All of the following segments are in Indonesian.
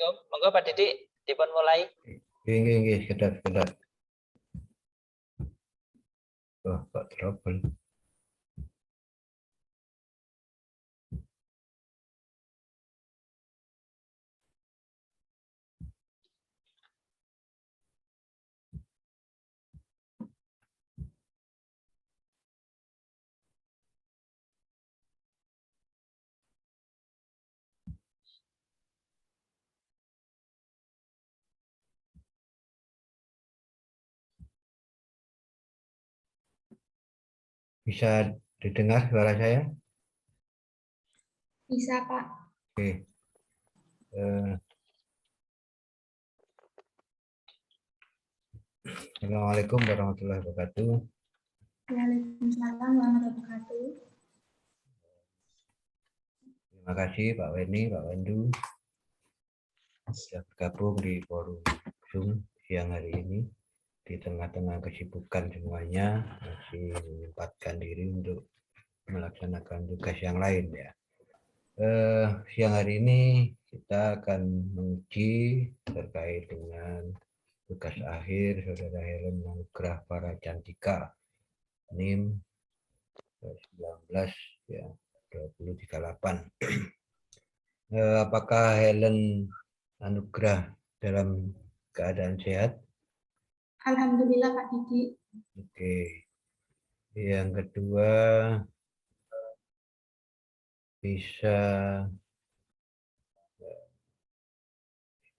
Monggo Pak Didik dipun mulai. Nggih, kedap. Oh, Pak trouble. Bisa didengar suara saya? Bisa, Pak. Oke. Assalamualaikum warahmatullahi wabarakatuh. Waalaikumsalam warahmatullahi wabarakatuh. Terima kasih Pak Weni, Pak Pandu sudah bergabung di forum Zoom siang hari ini. Di tengah-tengah kesibukan semuanya masih menyempatkan diri untuk melaksanakan tugas yang lain ya. Siang hari ini kita akan menguji terkait dengan tugas akhir Saudara Helen Manugrah Paracantika NIM 19 ya 2038. Apakah Helen Anugrah dalam keadaan sehat? Alhamdulillah Pak Didi. Oke. Yang kedua, bisa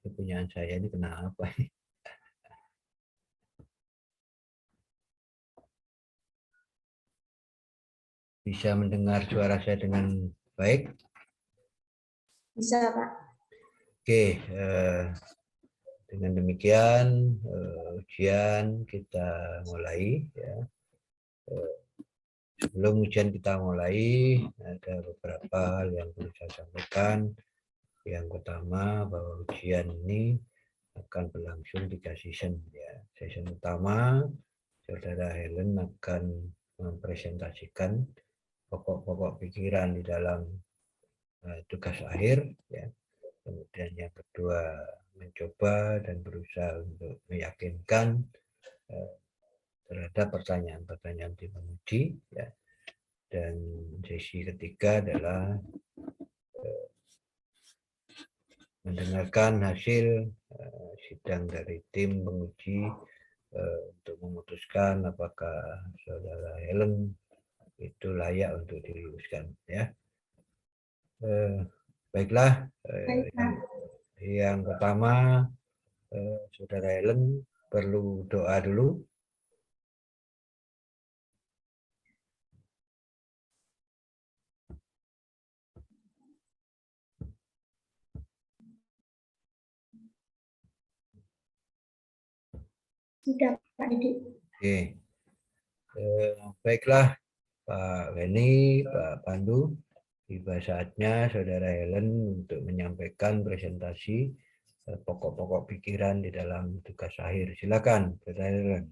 kepunyaan saya ini kenapa? Bisa mendengar suara saya dengan baik? Bisa Pak. Oke. Dengan demikian ujian kita mulai ya. Sebelum ujian kita mulai ada beberapa hal yang perlu saya sampaikan. Yang pertama bahwa ujian ini akan berlangsung 3 season ya. Season pertama Saudara Helen akan mempresentasikan pokok-pokok pikiran di dalam tugas akhir ya. Kemudian yang kedua mencoba dan berusaha untuk meyakinkan terhadap pertanyaan-pertanyaan tim penguji ya. Dan sesi ketiga adalah mendengarkan hasil sidang dari tim penguji untuk memutuskan apakah Saudara Helen itu layak untuk diluluskan ya. Baiklah, yang pertama Saudara Helen perlu doa dulu. Sudah Pak Didi. Oke. Baiklah Pak Weni, Pak Pandu, tiba saatnya Saudara Helen untuk menyampaikan presentasi pokok-pokok pikiran di dalam tugas akhir. Silakan, Saudara Helen.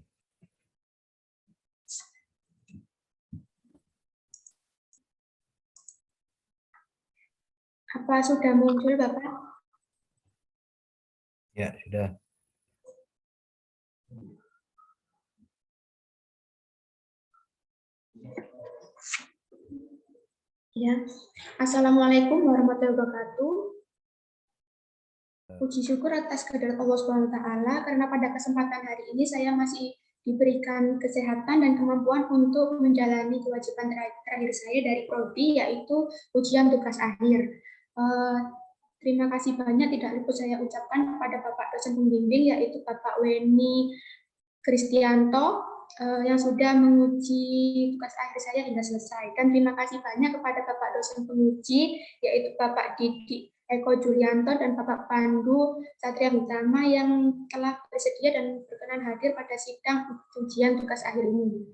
Apa sudah muncul Bapak? Ya, sudah. Ya. Assalamualaikum warahmatullahi wabarakatuh. Puji syukur atas kehadirat Allah SWT karena pada kesempatan hari ini saya masih diberikan kesehatan dan kemampuan untuk menjalani kewajiban terakhir saya dari prodi, yaitu ujian tugas akhir. Terima kasih banyak tidak luput saya ucapkan kepada Bapak dosen pembimbing, yaitu Bapak Weni Kristianto, yang sudah menguji tugas akhir saya hingga selesai. Dan terima kasih banyak kepada Bapak dosen penguji, yaitu Bapak Didi Eko Julianto dan Bapak Pandu Satria Utama yang telah bersedia dan berkenan hadir pada sidang ujian tugas akhir ini.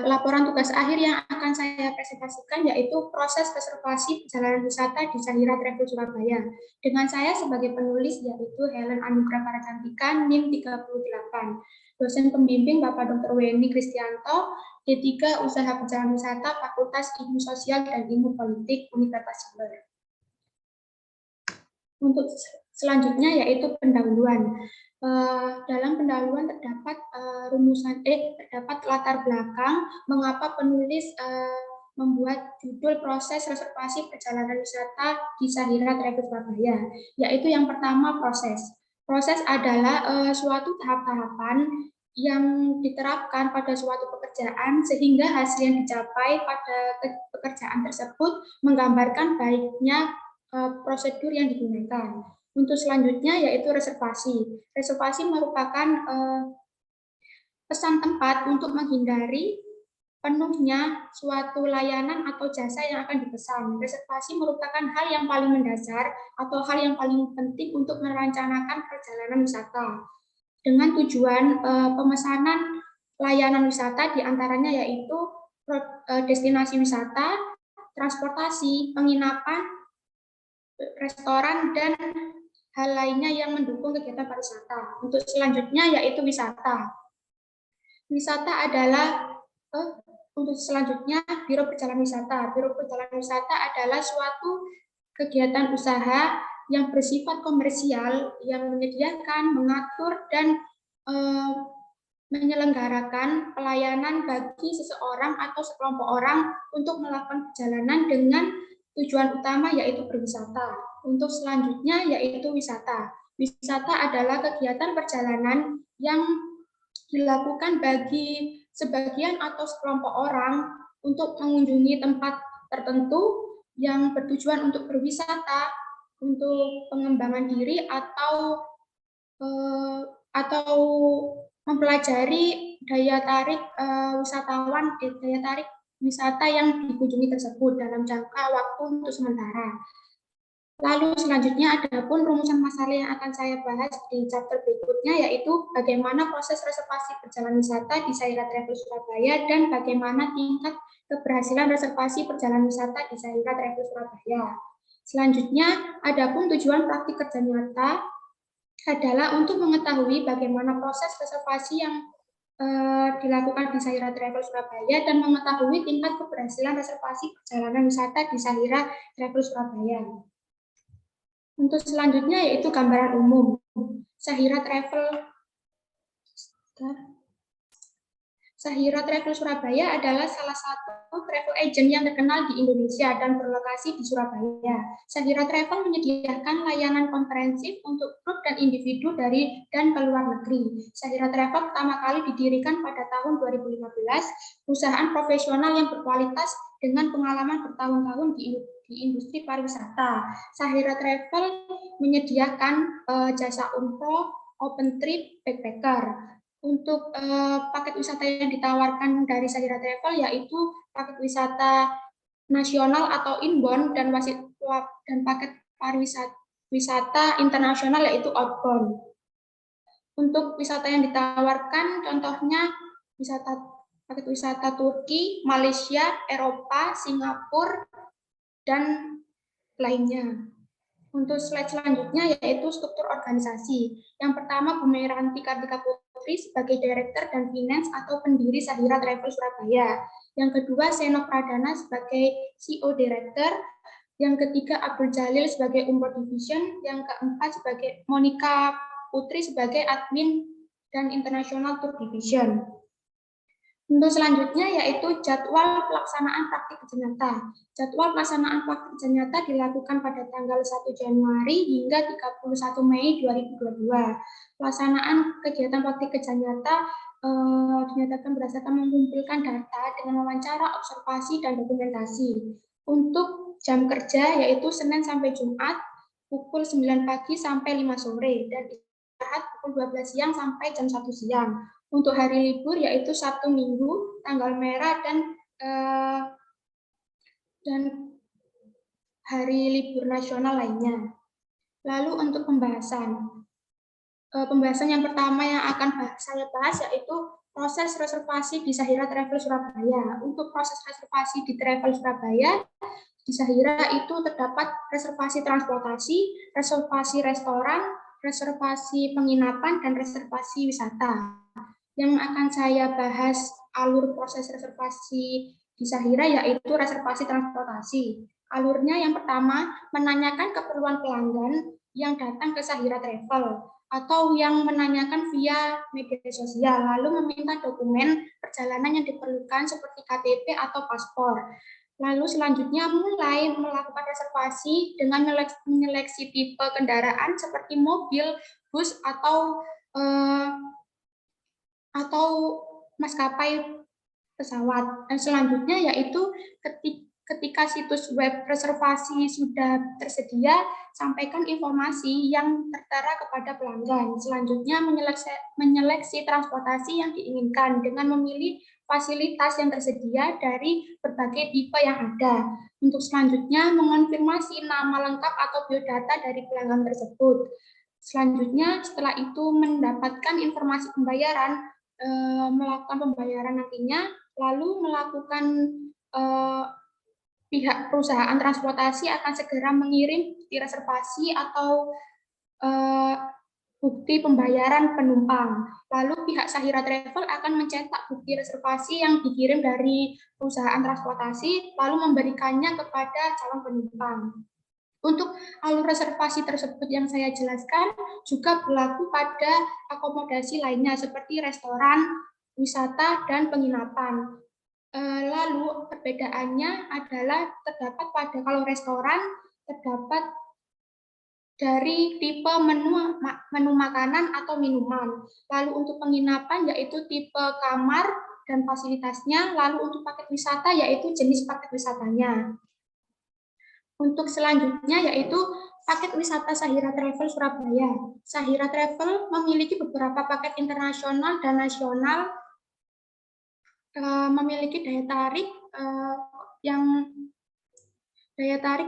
Laporan tugas akhir yang akan saya presentasikan yaitu proses reservasi perjalanan wisata di Sahira Travel Surabaya. Dengan saya sebagai penulis yaitu Helen Anugrah Paracantika, NIM 38. Dosen pembimbing Bapak Dr. Weni Kristianto, D3 Usaha Perjalanan Wisata, Fakultas Ilmu Sosial dan Ilmu Politik, Universitas Jember. Untuk selanjutnya yaitu pendahuluan. Dalam pendahuluan terdapat terdapat latar belakang mengapa penulis membuat judul proses reservasi perjalanan wisata di Sahira Travel Surabaya, yaitu yang pertama proses. Proses adalah suatu tahap-tahapan yang diterapkan pada suatu pekerjaan sehingga hasil yang dicapai pada pekerjaan tersebut menggambarkan baiknya prosedur yang digunakan. Untuk selanjutnya yaitu reservasi. Reservasi merupakan pesan tempat untuk menghindari penuhnya suatu layanan atau jasa yang akan dipesan. Reservasi merupakan hal yang paling mendasar atau hal yang paling penting untuk merencanakan perjalanan wisata. Dengan tujuan pemesanan layanan wisata diantaranya yaitu destinasi wisata, transportasi, penginapan, restoran, dan hal lainnya yang mendukung kegiatan pariwisata. Untuk selanjutnya yaitu wisata. Wisata adalah untuk selanjutnya Biro Perjalanan Wisata. Biro Perjalanan Wisata adalah suatu kegiatan usaha yang bersifat komersial yang menyediakan, mengatur, dan menyelenggarakan pelayanan bagi seseorang atau sekelompok orang untuk melakukan perjalanan dengan tujuan utama yaitu berwisata. Untuk selanjutnya yaitu wisata. Wisata adalah kegiatan perjalanan yang dilakukan bagi sebagian atau sekelompok orang untuk mengunjungi tempat tertentu yang bertujuan untuk berwisata, untuk pengembangan diri atau mempelajari daya tarik wisatawan, daya tarik wisata yang dikunjungi tersebut dalam jangka waktu untuk sementara. Lalu selanjutnya ada pun rumusan masalah yang akan saya bahas di chapter berikutnya, yaitu bagaimana proses reservasi perjalanan wisata di Sahira Travel Surabaya dan bagaimana tingkat keberhasilan reservasi perjalanan wisata di Sahira Travel Surabaya. Selanjutnya ada pun tujuan praktik kerja nyata adalah untuk mengetahui bagaimana proses reservasi yang dilakukan di Sahira Travel Surabaya dan mengetahui tingkat keberhasilan reservasi perjalanan wisata di Sahira Travel Surabaya. Untuk selanjutnya yaitu gambaran umum. Sahira Travel Surabaya adalah salah satu travel agent yang terkenal di Indonesia dan berlokasi di Surabaya. Sahira Travel menyediakan layanan komprehensif untuk grup dan individu dari dan ke luar negeri. Sahira Travel pertama kali didirikan pada tahun 2015, perusahaan profesional yang berkualitas dengan pengalaman bertahun-tahun di industri pariwisata. Sahira Travel menyediakan jasa umroh, open trip, backpacker. Untuk paket wisata yang ditawarkan dari Sahira Travel yaitu paket wisata nasional atau inbound dan paket pariwisata internasional yaitu outbound. Untuk wisata yang ditawarkan contohnya paket wisata Turki, Malaysia, Eropa, Singapura, dan lainnya. Untuk slide selanjutnya yaitu struktur organisasi. Yang pertama Bu Meranti Kartika Putri sebagai Director dan Finance atau pendiri Sahira Travel Surabaya. Yang kedua Seno Pradana sebagai CEO Director. Yang ketiga Abdul Jalil sebagai Umroh Division. Yang keempat sebagai Monica Putri sebagai Admin dan International Tour Division. Untuk selanjutnya yaitu jadwal pelaksanaan praktik kerja nyata. Jadwal pelaksanaan praktik kerja nyata dilakukan pada tanggal 1 Januari hingga 31 Mei 2022. Pelaksanaan kegiatan praktik kerja nyata dinyatakan berdasarkan mengumpulkan data dengan wawancara, observasi, dan dokumentasi. Untuk jam kerja yaitu Senin sampai Jumat pukul 9 pagi sampai 5 sore dan istirahat pukul 12 siang sampai jam 1 siang. Untuk hari libur yaitu Sabtu Minggu, tanggal merah dan hari libur nasional lainnya. Lalu untuk pembahasan yang pertama yang akan saya bahas yaitu proses reservasi di Sahira Travel Surabaya. Untuk proses reservasi di Travel Surabaya, di Sahira itu terdapat reservasi transportasi, reservasi restoran, reservasi penginapan, dan reservasi wisata. Yang akan saya bahas alur proses reservasi di Sahira yaitu reservasi transportasi. Alurnya yang pertama, menanyakan keperluan pelanggan yang datang ke Sahira Travel atau yang menanyakan via media sosial, lalu meminta dokumen perjalanan yang diperlukan seperti KTP atau paspor. Lalu selanjutnya mulai melakukan reservasi dengan menyeleksi tipe kendaraan seperti mobil, bus, atau maskapai pesawat. Dan selanjutnya yaitu ketika situs web reservasi sudah tersedia, sampaikan informasi yang tertera kepada pelanggan. Selanjutnya menyeleksi transportasi yang diinginkan dengan memilih fasilitas yang tersedia dari berbagai tipe yang ada. Untuk selanjutnya mengonfirmasi nama lengkap atau biodata dari pelanggan tersebut. Selanjutnya setelah itu mendapatkan informasi pembayaran, melakukan pembayaran nantinya, lalu melakukan pihak perusahaan transportasi akan segera mengirim bukti reservasi atau bukti pembayaran penumpang. Lalu pihak Sahira Travel akan mencetak bukti reservasi yang dikirim dari perusahaan transportasi, lalu memberikannya kepada calon penumpang. Untuk alur reservasi tersebut yang saya jelaskan juga berlaku pada akomodasi lainnya seperti restoran, wisata, dan penginapan. Lalu perbedaannya adalah terdapat pada kalau restoran terdapat dari tipe menu makanan atau minuman. Lalu untuk penginapan yaitu tipe kamar dan fasilitasnya. Lalu untuk paket wisata yaitu jenis paket wisatanya. Untuk selanjutnya yaitu paket wisata Sahira Travel Surabaya. Sahira Travel memiliki beberapa paket internasional dan nasional, memiliki daya tarik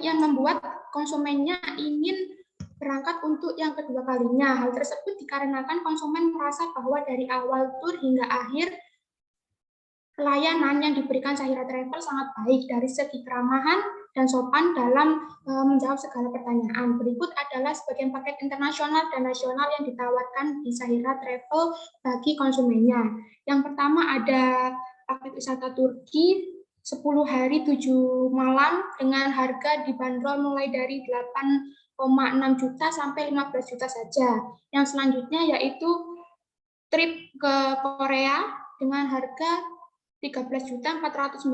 yang membuat konsumennya ingin berangkat untuk yang kedua kalinya. Hal tersebut dikarenakan konsumen merasa bahwa dari awal tur hingga akhir pelayanan yang diberikan Sahira Travel sangat baik dari segi keramahan dan sopan dalam menjawab segala pertanyaan. Berikut adalah sebagian paket internasional dan nasional yang ditawarkan di Sahira Travel bagi konsumennya. Yang pertama ada paket wisata Turki 10 hari 7 malam dengan harga dibanderol mulai dari 8,6 juta sampai 15 juta saja. Yang selanjutnya yaitu trip ke Korea dengan harga 13.490.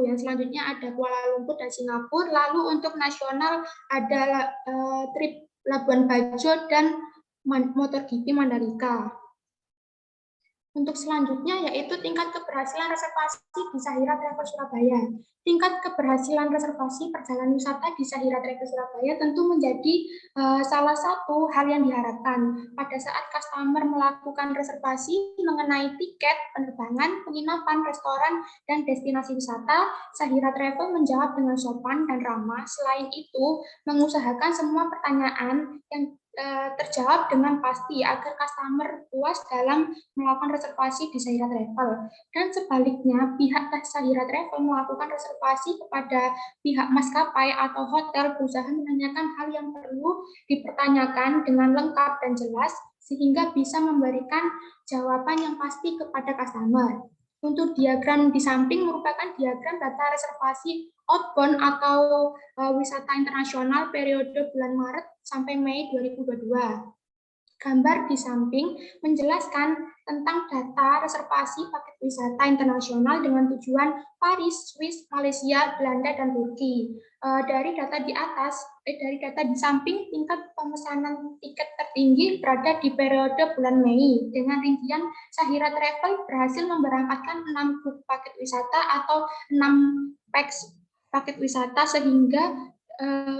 Yang selanjutnya ada Kuala Lumpur dan Singapura. Lalu untuk nasional ada trip Labuan Bajo dan MotoGP Mandalika. Untuk selanjutnya yaitu tingkat keberhasilan reservasi di Sahira Travel Surabaya. Tingkat keberhasilan reservasi perjalanan wisata di Sahira Travel Surabaya tentu menjadi salah satu hal yang diharapkan. Pada saat customer melakukan reservasi mengenai tiket, penerbangan, penginapan, restoran, dan destinasi wisata, Sahira Travel menjawab dengan sopan dan ramah. Selain itu, mengusahakan semua pertanyaan yang terjawab dengan pasti agar customer puas dalam melakukan reservasi di Sahira Travel. Dan sebaliknya, pihak Sahira Travel melakukan reservasi kepada pihak maskapai atau hotel, berusaha menanyakan hal yang perlu dipertanyakan dengan lengkap dan jelas sehingga bisa memberikan jawaban yang pasti kepada customer. Untuk diagram di samping merupakan diagram data reservasi outbound atau wisata internasional periode bulan Maret sampai Mei 2022. Gambar di samping menjelaskan tentang data reservasi paket wisata internasional dengan tujuan Paris, Swiss, Malaysia, Belanda, dan Turki. Dari data di samping, tingkat pemesanan tiket tertinggi berada di periode bulan Mei. Dengan rincian, Sahira Travel berhasil memberangkatkan 6 grup paket wisata atau 6 packs paket wisata sehingga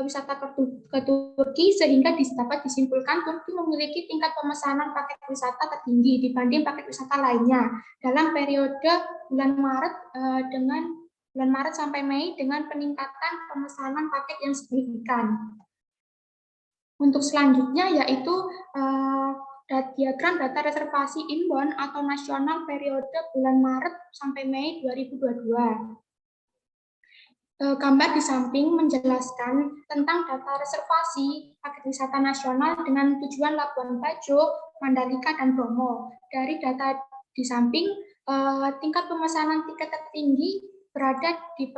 wisata ke Turki, sehingga dapat disimpulkan Turki memiliki tingkat pemesanan paket wisata tertinggi dibanding paket wisata lainnya dalam periode bulan Maret sampai Mei dengan peningkatan pemesanan paket yang signifikan. Untuk selanjutnya yaitu diagram data reservasi inbound atau nasional periode bulan Maret sampai Mei 2022. Gambar di samping menjelaskan tentang data reservasi paket wisata nasional dengan tujuan Labuan Bajo, Mandalika, dan Bromo. Dari data di samping, tingkat pemesanan tiket tertinggi berada di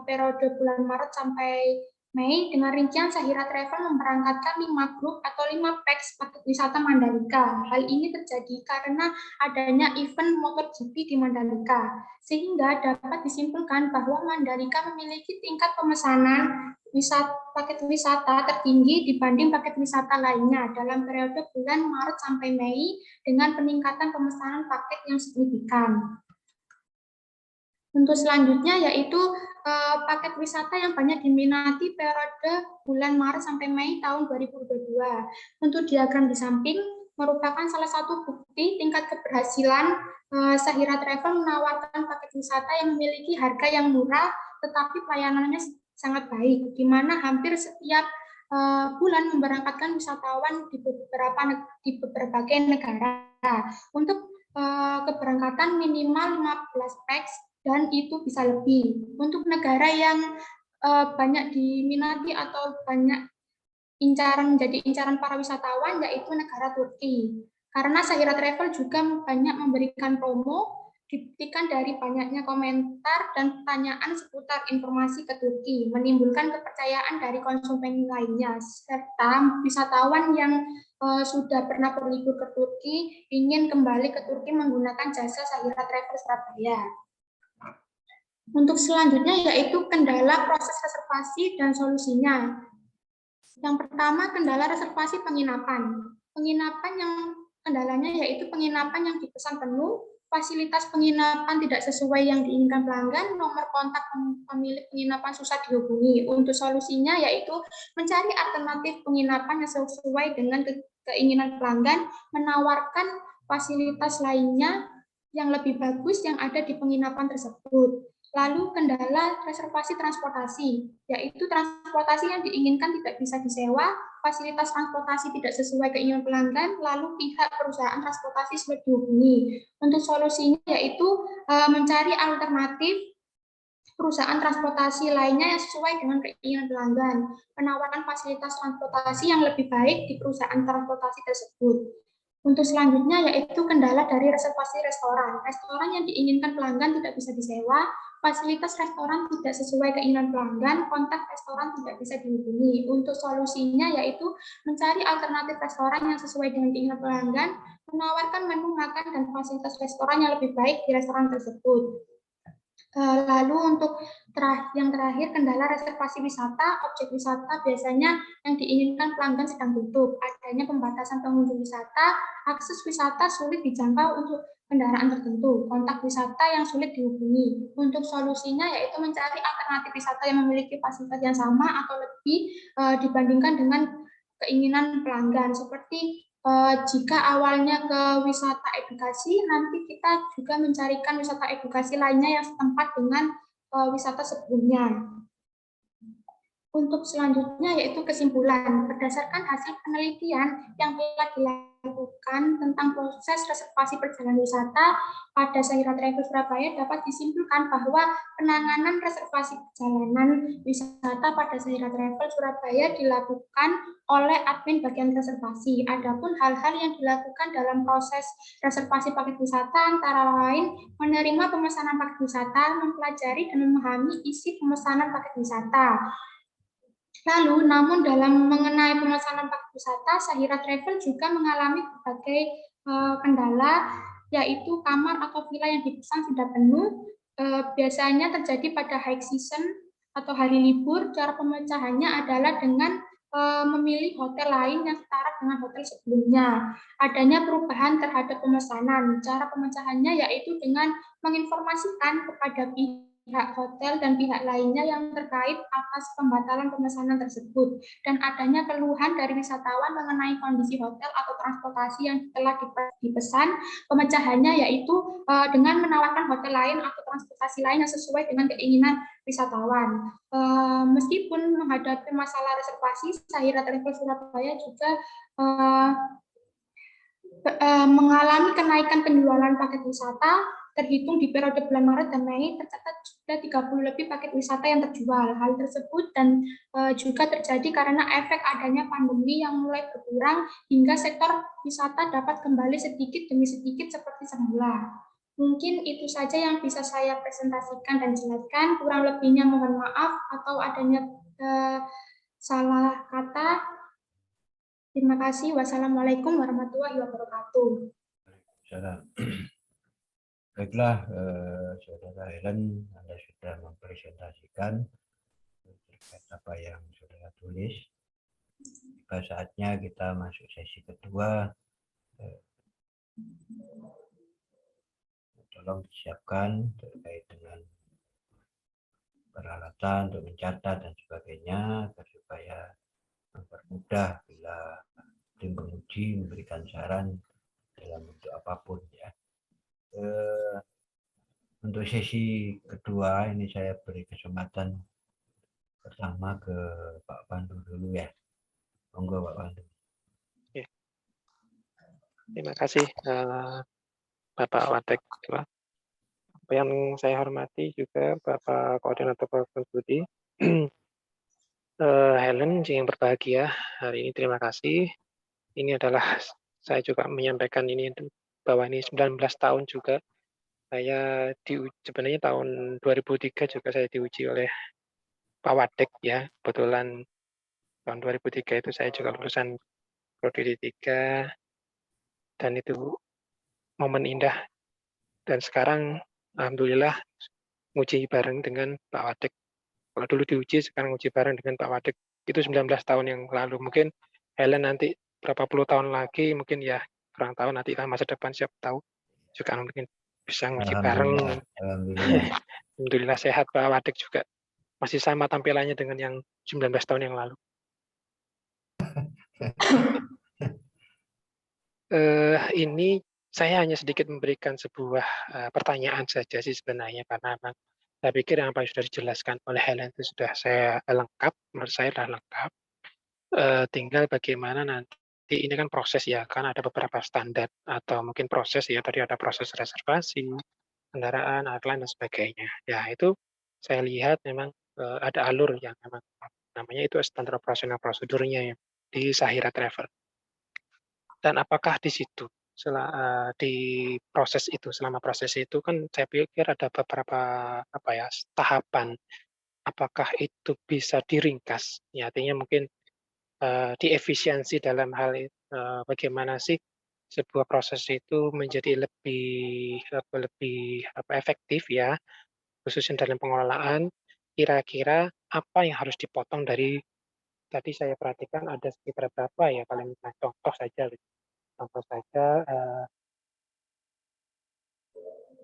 periode bulan Maret sampai Mei dengan rincian Sahira Travel memberangkatkan 5 grup atau 5 packs paket wisata Mandalika. Hal ini terjadi karena adanya event MotoGP di Mandalika, sehingga dapat disimpulkan bahwa Mandalika memiliki tingkat pemesanan paket wisata tertinggi dibanding paket wisata lainnya dalam periode bulan Maret sampai Mei dengan peningkatan pemesanan paket yang signifikan. Untuk selanjutnya yaitu paket wisata yang banyak diminati periode bulan Maret sampai Mei tahun 2022. Untuk diagram di samping merupakan salah satu bukti tingkat keberhasilan Sahira Travel menawarkan paket wisata yang memiliki harga yang murah tetapi pelayanannya sangat baik, di mana hampir setiap bulan memberangkatkan wisatawan di berbagai negara. Untuk keberangkatan minimal 15 packs dan itu bisa lebih. Untuk negara yang banyak diminati atau banyak menjadi incaran para wisatawan yaitu negara Turki. Karena Sahira Travel juga banyak memberikan promo, dibuktikan dari banyaknya komentar dan pertanyaan seputar informasi ke Turki, menimbulkan kepercayaan dari konsumen lainnya, serta wisatawan yang sudah pernah berlibur ke Turki ingin kembali ke Turki menggunakan jasa Sahira Travel Surabaya. Untuk selanjutnya yaitu kendala proses reservasi dan solusinya. Yang pertama, kendala reservasi penginapan. Kendalanya yaitu penginapan yang dipesan penuh, fasilitas penginapan tidak sesuai yang diinginkan pelanggan, nomor kontak pemilik penginapan susah dihubungi. Untuk solusinya yaitu mencari alternatif penginapan yang sesuai dengan keinginan pelanggan, menawarkan fasilitas lainnya yang lebih bagus yang ada di penginapan tersebut. Lalu kendala reservasi transportasi, yaitu transportasi yang diinginkan tidak bisa disewa, fasilitas transportasi tidak sesuai keinginan pelanggan, lalu pihak perusahaan transportasi sulit dihubungi. Untuk solusinya yaitu mencari alternatif perusahaan transportasi lainnya yang sesuai dengan keinginan pelanggan, penawaran fasilitas transportasi yang lebih baik di perusahaan transportasi tersebut. Untuk selanjutnya yaitu kendala dari reservasi restoran. Restoran yang diinginkan pelanggan tidak bisa disewa, fasilitas restoran tidak sesuai keinginan pelanggan, kontak restoran tidak bisa dihubungi. Untuk solusinya yaitu mencari alternatif restoran yang sesuai dengan keinginan pelanggan, menawarkan menu makan dan fasilitas restoran yang lebih baik di restoran tersebut. Lalu untuk yang terakhir, kendala reservasi wisata, objek wisata biasanya yang diinginkan pelanggan sedang tutup, adanya pembatasan pengunjung wisata, akses wisata sulit dijangkau untuk kendaraan tertentu, kontak wisata yang sulit dihubungi. Untuk solusinya yaitu mencari alternatif wisata yang memiliki fasilitas yang sama atau lebih dibandingkan dengan keinginan pelanggan, seperti jika awalnya ke wisata edukasi, nanti kita juga mencarikan wisata edukasi lainnya yang setempat dengan wisata sebelumnya. Untuk selanjutnya yaitu kesimpulan. Berdasarkan hasil penelitian yang telah dilakukan tentang proses reservasi perjalanan wisata pada Sahira Travel Surabaya dapat disimpulkan bahwa penanganan reservasi perjalanan wisata pada Sahira Travel Surabaya dilakukan oleh admin bagian reservasi. Adapun hal-hal yang dilakukan dalam proses reservasi paket wisata antara lain menerima pemesanan paket wisata, mempelajari dan memahami isi pemesanan paket wisata, Lalu, namun dalam mengenai pemesanan paket wisata, Sahira Travel juga mengalami berbagai kendala, yaitu kamar atau villa yang dipesan sudah penuh. Biasanya terjadi pada high season atau hari libur. Cara pemecahannya adalah dengan memilih hotel lain yang setara dengan hotel sebelumnya. Adanya perubahan terhadap pemesanan. Cara pemecahannya yaitu dengan menginformasikan kepada pihak hotel dan pihak lainnya yang terkait atas pembatalan pemesanan tersebut dan adanya keluhan dari wisatawan mengenai kondisi hotel atau transportasi yang telah dipesan. Pemecahannya yaitu dengan menawarkan hotel lain atau transportasi lain yang sesuai dengan keinginan wisatawan. Meskipun menghadapi masalah reservasi, Sahira Travel Surabaya juga mengalami kenaikan penjualan paket wisata. Terhitung di periode bulan Maret dan Mei tercatat sudah 30 lebih paket wisata yang terjual. Hal tersebut dan juga terjadi karena efek adanya pandemi yang mulai berkurang hingga sektor wisata dapat kembali sedikit demi sedikit seperti semula. Mungkin itu saja yang bisa saya presentasikan dan jelaskan. Kurang lebihnya mohon maaf atau adanya salah kata. Terima kasih. Wassalamualaikum warahmatullahi wabarakatuh. Baiklah, Saudara Helen, Anda sudah mempresentasikan terkait apa yang Saudara tulis. Tiba saatnya kita masuk sesi kedua. Tolong disiapkan terkait dengan peralatan untuk mencatat dan sebagainya, supaya mempermudah bila tim penguji memberikan saran dalam bentuk apapun ya. Untuk sesi kedua ini saya beri kesempatan pertama ke Pak Pandu dulu ya. Monggo Pak Pandu. Oke. Terima kasih Bapak Wadek. Yang saya hormati juga Bapak Koordinator Program Studi. Helen yang berbahagia hari ini, terima kasih. Ini adalah saya juga menyampaikan ini bahwa ini 19 tahun juga saya sebenarnya tahun 2003 juga saya diuji oleh Pak Wadek ya. Kebetulan tahun 2003 itu saya juga lulusan Prodi D3 dan itu momen indah. Dan sekarang alhamdulillah nguji bareng dengan Pak Wadek. Kalau dulu diuji, sekarang uji bareng dengan Pak Wadek. Itu 19 tahun yang lalu. Mungkin Helen nanti berapa puluh tahun lagi, mungkin ya kurang tahu nanti masa depan siapa tahu. Juga mungkin bisa nguji bareng. Alhamdulillah sehat Pak Wadek juga. Masih sama tampilannya dengan yang 19 tahun yang lalu. Ini saya hanya sedikit memberikan sebuah pertanyaan saja sih sebenarnya, karena memang saya pikir yang apa yang sudah dijelaskan oleh Helen itu sudah saya lengkap, menurut saya sudah lengkap. Tinggal bagaimana nanti ini kan proses ya, kan ada beberapa standar atau mungkin proses ya, tadi ada proses reservasi, kendaraan, airline dan sebagainya. Ya itu saya lihat memang ada alur yang memang namanya itu standar operasional prosedurnya ya, di Sahira Travel. Dan apakah di situ di proses itu, selama proses itu kan saya pikir ada beberapa tahapan. Apakah itu bisa diringkas? Ya, artinya mungkin diefisiensi dalam hal bagaimana sih sebuah proses itu menjadi lebih efektif ya, khususnya dalam pengelolaan. Kira-kira apa yang harus dipotong dari tadi saya perhatikan ada sekitar berapa ya, kalau misalnya contoh saja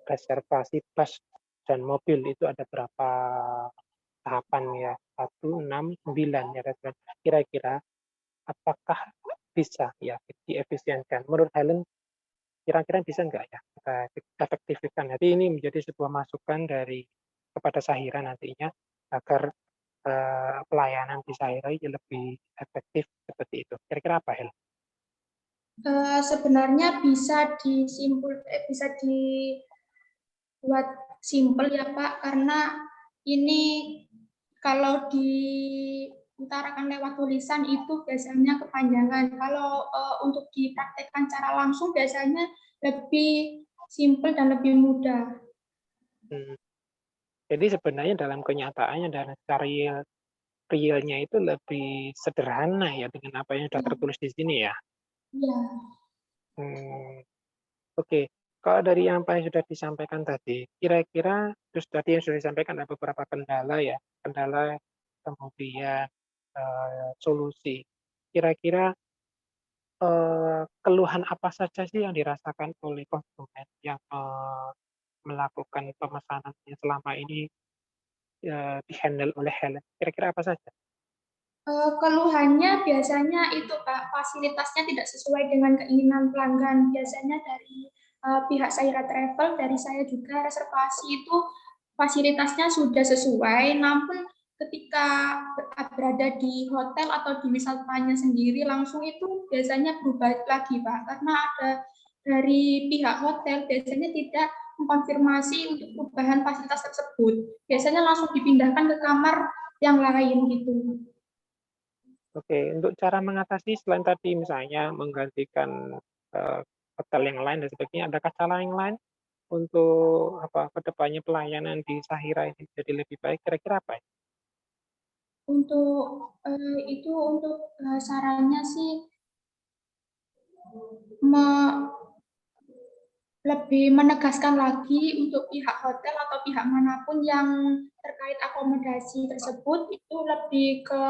reservasi bus dan mobil itu ada berapa tahapan ya, 1, 6, 9 ya. Kira-kira apakah bisa ya diefisienkan? Menurut Helen, kira-kira bisa nggak ya kita efektifkan? Jadi ini menjadi sebuah masukan dari kepada Sahira nantinya agar pelayanan di Sahira lebih efektif seperti itu. Kira-kira apa, Helen? Sebenarnya bisa dibuat simpel ya Pak, karena ini kalau diutarakan lewat tulisan itu biasanya kepanjangan. Kalau untuk dipraktekkan secara langsung biasanya lebih simpel dan lebih mudah. Jadi sebenarnya dalam kenyataannya dan secara real realnya itu lebih sederhana ya dengan apa yang sudah tertulis di sini ya. Iya. Hmm, Oke, kalau dari yang apa yang sudah disampaikan tadi, kira-kira terus tadi yang sudah disampaikan ada beberapa kendala ya, kendala kemudian solusi. Kira-kira keluhan apa saja sih yang dirasakan oleh konsumen yang melakukan pemesanannya selama ini di-handle oleh Helen? Kira-kira apa saja? Keluhannya biasanya itu Pak, fasilitasnya tidak sesuai dengan keinginan pelanggan. Biasanya dari pihak Saira Travel, dari saya juga reservasi itu fasilitasnya sudah sesuai, namun ketika berada di hotel atau di wisatanya sendiri langsung itu biasanya berubah lagi Pak, karena ada dari pihak hotel biasanya tidak mengkonfirmasi untuk perubahan fasilitas tersebut. Biasanya langsung dipindahkan ke kamar yang lain gitu. Oke, untuk cara mengatasi selain tadi misalnya menggantikan hotel yang lain dan sebagainya, adakah cara yang lain untuk kedepannya pelayanan di Sahira ini jadi lebih baik? Kira-kira apa ya? Untuk itu untuk sarannya sih lebih menegaskan lagi untuk pihak hotel atau pihak manapun yang terkait akomodasi tersebut itu lebih ke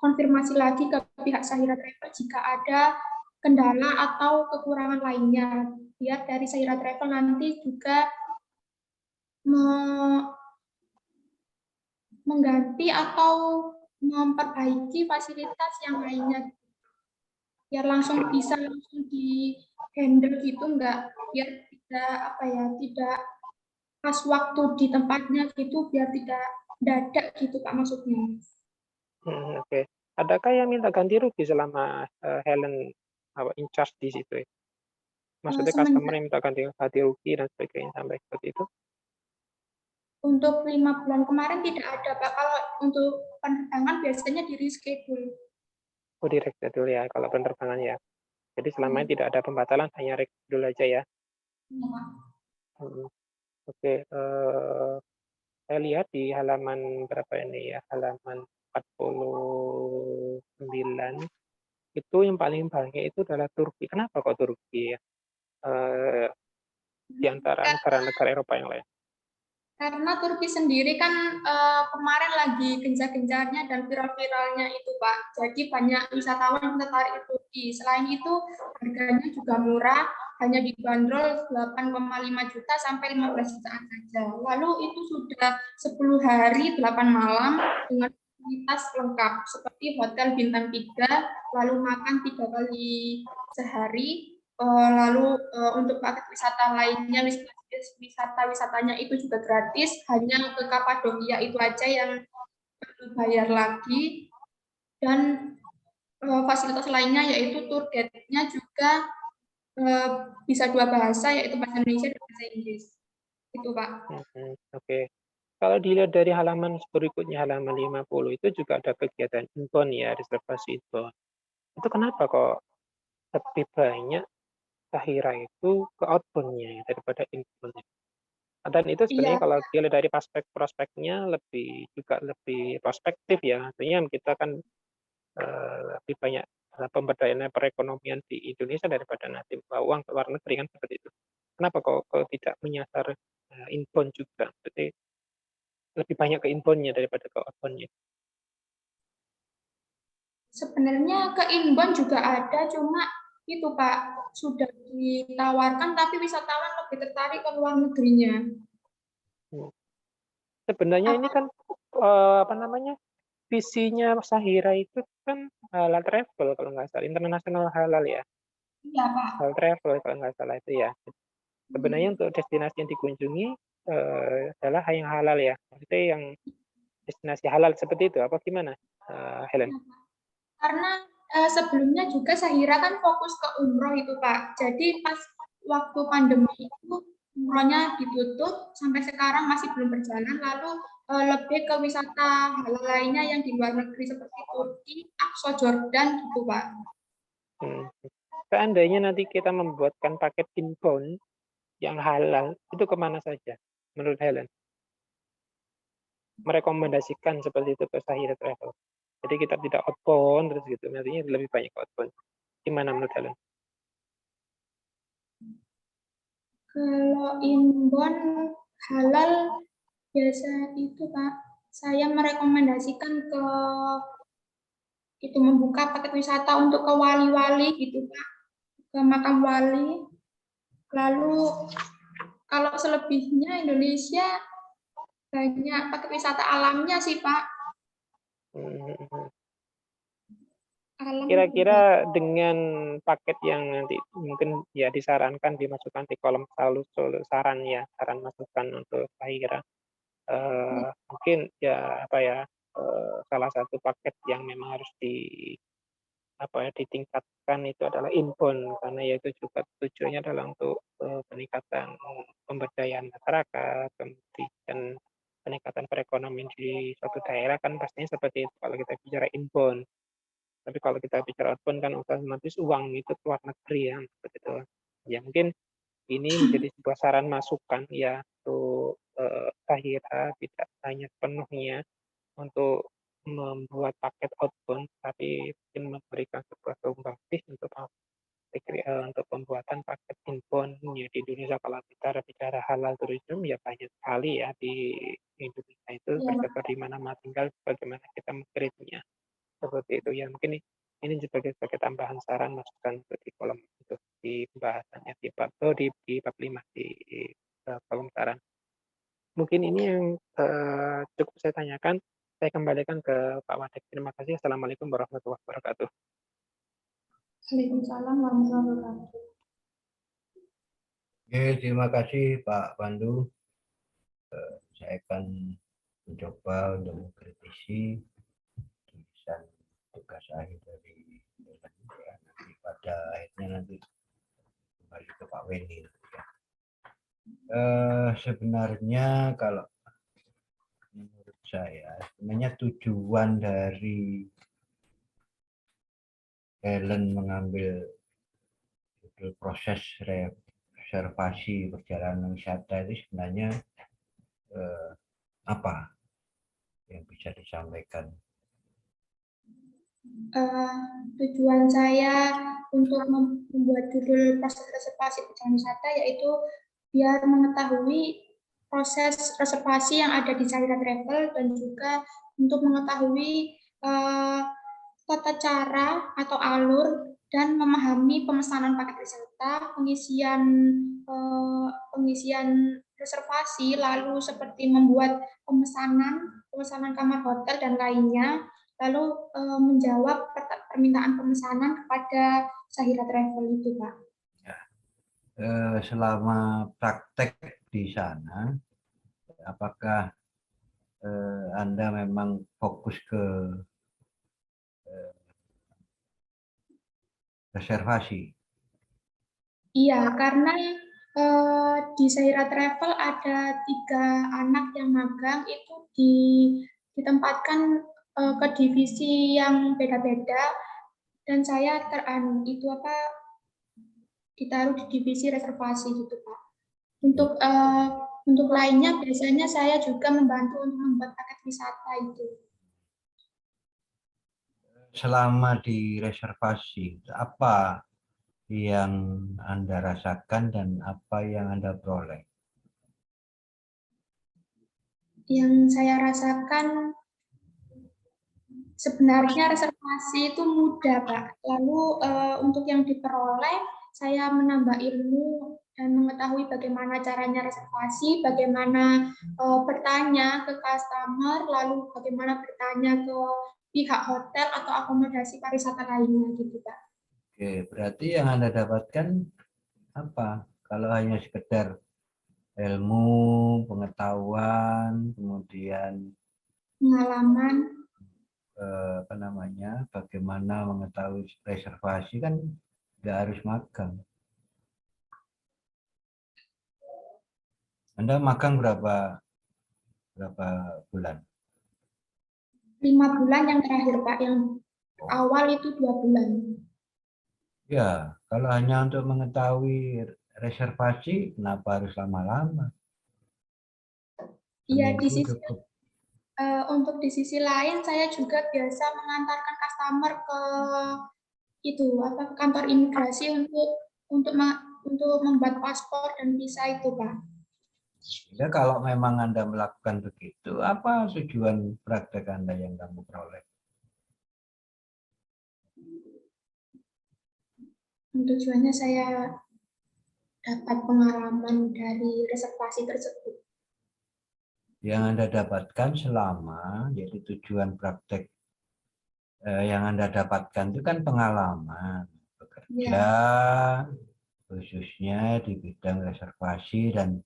konfirmasi lagi ke pihak Sahira Travel jika ada kendala atau kekurangan lainnya. Biar dari Sahira Travel nanti juga mengganti atau memperbaiki fasilitas yang lainnya. Biar langsung bisa langsung di handle gitu, enggak biar tidak pas waktu di tempatnya gitu, biar tidak dadak gitu Pak maksudnya. Oke. Adakah yang minta ganti rugi selama Helen in charge di situ ya? Maksudnya customer Semenjak yang minta ganti rugi dan sebagainya sampai seperti itu? untuk 5 bulan kemarin tidak ada Pak. Kalau untuk penerbangan biasanya di reschedule. Oh, di reschedule ya kalau penerbangan ya. Jadi selama ini tidak ada pembatalan, hanya reschedule aja ya. Iya, Oke, saya lihat di halaman berapa ini ya, halaman 49, itu yang paling banyak itu adalah Turki. Kenapa kok Turki ya? Di antara negara-negara Eropa yang lain. Karena Turki sendiri kan kemarin lagi gencar-gencarnya dan viral-viralnya itu Pak. Jadi banyak wisatawan yang tertarik ke Turki. Selain itu harganya juga murah, hanya dibanderol 8,5 juta sampai 15 jutaan saja. Lalu itu sudah 10 hari 8 malam dengan fasilitas lengkap seperti hotel bintang 3, lalu makan 3 kali sehari, lalu untuk paket wisata lainnya, wisatanya itu juga gratis, hanya ke Kapadokia itu aja yang perlu bayar lagi, dan fasilitas lainnya yaitu tour guide-nya juga bisa 2 bahasa, yaitu bahasa Indonesia dan bahasa Inggris. Itu Pak. Oke. Kalau dilihat dari halaman berikutnya, halaman 50, itu juga ada kegiatan inbound ya, reservasi inbound. Itu kenapa kok lebih banyak Sahira itu ke outbound-nya daripada inbound-nya? Dan itu sebenarnya Iya, kalau dilihat dari prospeknya juga lebih prospektif ya. Artinya kita kan lebih banyak pemberdayaan perekonomian di Indonesia daripada nanti uang ke luar negeri kan seperti itu. Kenapa kok tidak menyasar inbound juga? Berarti lebih banyak ke inbound-nya daripada ke outbound-nya. sebenarnya ke inbound juga ada, cuma itu Pak, sudah ditawarkan tapi wisatawan lebih tertarik ke luar negerinya. Sebenarnya ini kan visinya Sahira itu kan halal travel kalau nggak salah, internasional halal ya. Iya Pak. Halal travel kalau nggak salah itu ya. Sebenarnya untuk destinasi yang dikunjungi adalah yang halal ya. Maksudnya yang destinasi halal seperti itu apa gimana, Helen? Karena sebelumnya juga Sahira kan fokus ke umroh itu Pak. Jadi pas waktu pandemi itu umrohnya ditutup sampai sekarang masih belum berjalan. Lalu lebih ke wisata halal lainnya yang di luar negeri seperti Turki, Aqsa, Jordan gitu Pak. Seandainya nanti kita membuatkan paket inbound yang halal, itu kemana saja menurut Helen? merekomendasikan seperti itu ke Sahira Travel. Jadi kita tidak outbound terus gitu, artinya lebih banyak outbound. Gimana menurut kalian? Kalau inbound halal biasa itu Pak, saya merekomendasikan ke itu membuka paket wisata untuk ke wali-wali gitu Pak, ke makam wali. Lalu kalau selebihnya Indonesia banyak paket wisata alamnya sih Pak. Alam Kira-kira dengan paket yang nanti mungkin ya disarankan dimasukkan di kolom saran ya, saran masukan untuk Sahira. Mungkin ya apa ya, salah satu paket yang memang harus ditingkatkan itu adalah inbound, karena ya itu juga tujuannya adalah untuk peningkatan pemberdayaan masyarakat, kemudian peningkatan perekonomian di suatu daerah kan pastinya seperti itu kalau kita bicara inbound. Tapi kalau kita bicara outbound kan otomatis uang itu keluar negeri ya, seperti itu. Ya mungkin ini menjadi sebuah saran masukan ya untuk Sahira, tidak hanya sepenuhnya untuk membuat paket outbound, tapi mungkin memberikan sebuah sumbangsi untuk pembuatan paket inbound ya di Indonesia. Kalau kita bicara halal tourism ya banyak sekali ya di Indonesia itu, tergantung di mana tinggal, bagaimana kita mengkreasinya seperti itu ya. Mungkin ini sebagai tambahan saran masukan di kolom itu di pembahasannya di bab 5 di kolom saran. Mungkin ini yang cukup saya tanyakan. Saya kembalikan ke Pak Wadek. Terima kasih. Assalamualaikum warahmatullahi wabarakatuh. Waalaikumsalam warahmatullahi wabarakatuh. Oke, terima kasih Pak Pandu. Saya akan mencoba untuk mengkritisi tulisan tugas akhir dari ya, nanti pada akhirnya nanti kembali ke Pak Weni. Ya. Sebenarnya kalau menurut saya, sebenarnya tujuan dari Helen mengambil proses reservasi perjalanan wisata itu sebenarnya apa yang bisa disampaikan? Tujuan saya untuk membuat judul proses reservasi perjalanan wisata yaitu biar mengetahui proses reservasi yang ada di Sahira Travel dan juga untuk mengetahui tata cara atau alur dan memahami pemesanan paket wisata, pengisian reservasi, lalu seperti membuat pemesanan kamar hotel dan lainnya, lalu menjawab permintaan pemesanan kepada Sahira Travel itu, Pak. Ya. Selama praktek di sana, apakah Anda memang fokus ke reservasi? Iya, karena di Sahira Travel ada 3 anak yang magang itu ditempatkan ke divisi yang beda-beda dan saya ditaruh di divisi reservasi gitu Pak. Untuk lainnya biasanya saya juga membantu untuk membuat paket wisata itu. Selama di reservasi, apa yang Anda rasakan dan apa yang Anda peroleh? Yang saya rasakan sebenarnya reservasi itu mudah, Pak. Lalu untuk yang diperoleh, saya menambah ilmu dan mengetahui bagaimana caranya reservasi, bagaimana bertanya ke customer, lalu bagaimana bertanya ke pihak hotel atau akomodasi pariwisata lainnya, gitu, Pak. Oke, berarti yang Anda dapatkan apa? Kalau hanya sekedar ilmu, pengetahuan, kemudian pengalaman, bagaimana mengetahui reservasi kan nggak harus magang. Anda magang berapa bulan? 5 bulan yang terakhir, Pak. Yang awal itu 2 bulan. Ya, kalau hanya untuk mengetahui reservasi, kenapa harus lama-lama? Iya, di sisi Cukup. Untuk di sisi lain, saya juga biasa mengantarkan customer ke kantor imigrasi untuk membuat paspor dan visa itu, Pak. Ya, kalau memang Anda melakukan begitu, apa tujuan praktek Anda yang kamu peroleh? Tujuannya saya dapat pengalaman dari reservasi tersebut. Yang Anda dapatkan selama, jadi tujuan praktek yang Anda dapatkan itu kan pengalaman bekerja, khususnya di bidang reservasi dan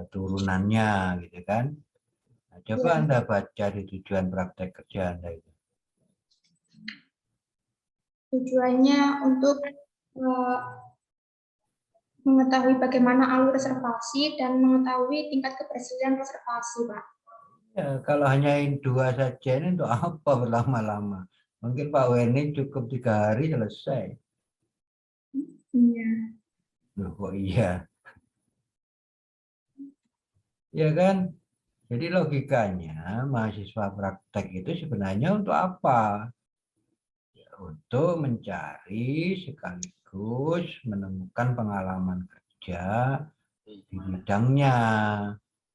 turunannya, gitu kan? Nah, coba Anda baca di tujuan praktek kerja Anda itu. Tujuannya untuk mengetahui bagaimana alur reservasi dan mengetahui tingkat keberhasilan reservasi, Pak. Ya, kalau hanya dua saja ini untuk apa berlama-lama? Mungkin Pak Weni cukup 3 hari selesai. Iya. Loh, kok iya? Ya kan? Jadi logikanya mahasiswa praktek itu sebenarnya untuk apa? Ya, untuk mencari sekaligus menemukan pengalaman kerja di bidangnya.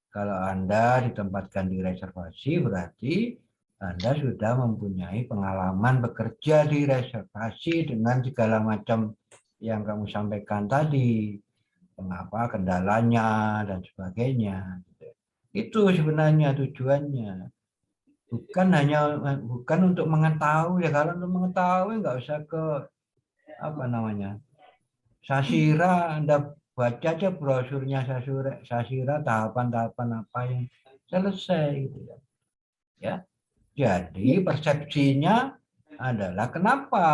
Kalau Anda ditempatkan di reservasi, berarti Anda sudah mempunyai pengalaman bekerja di reservasi dengan segala macam yang kamu sampaikan tadi. Mengapa, kendalanya, dan sebagainya. Itu sebenarnya tujuannya. Bukan untuk mengetahui. Ya, kalau untuk mengetahui nggak usah ke Sasira. Anda baca aja brosurnya Sasira, tahapan-tahapan apa yang selesai gitu ya. Ya. Jadi persepsinya adalah kenapa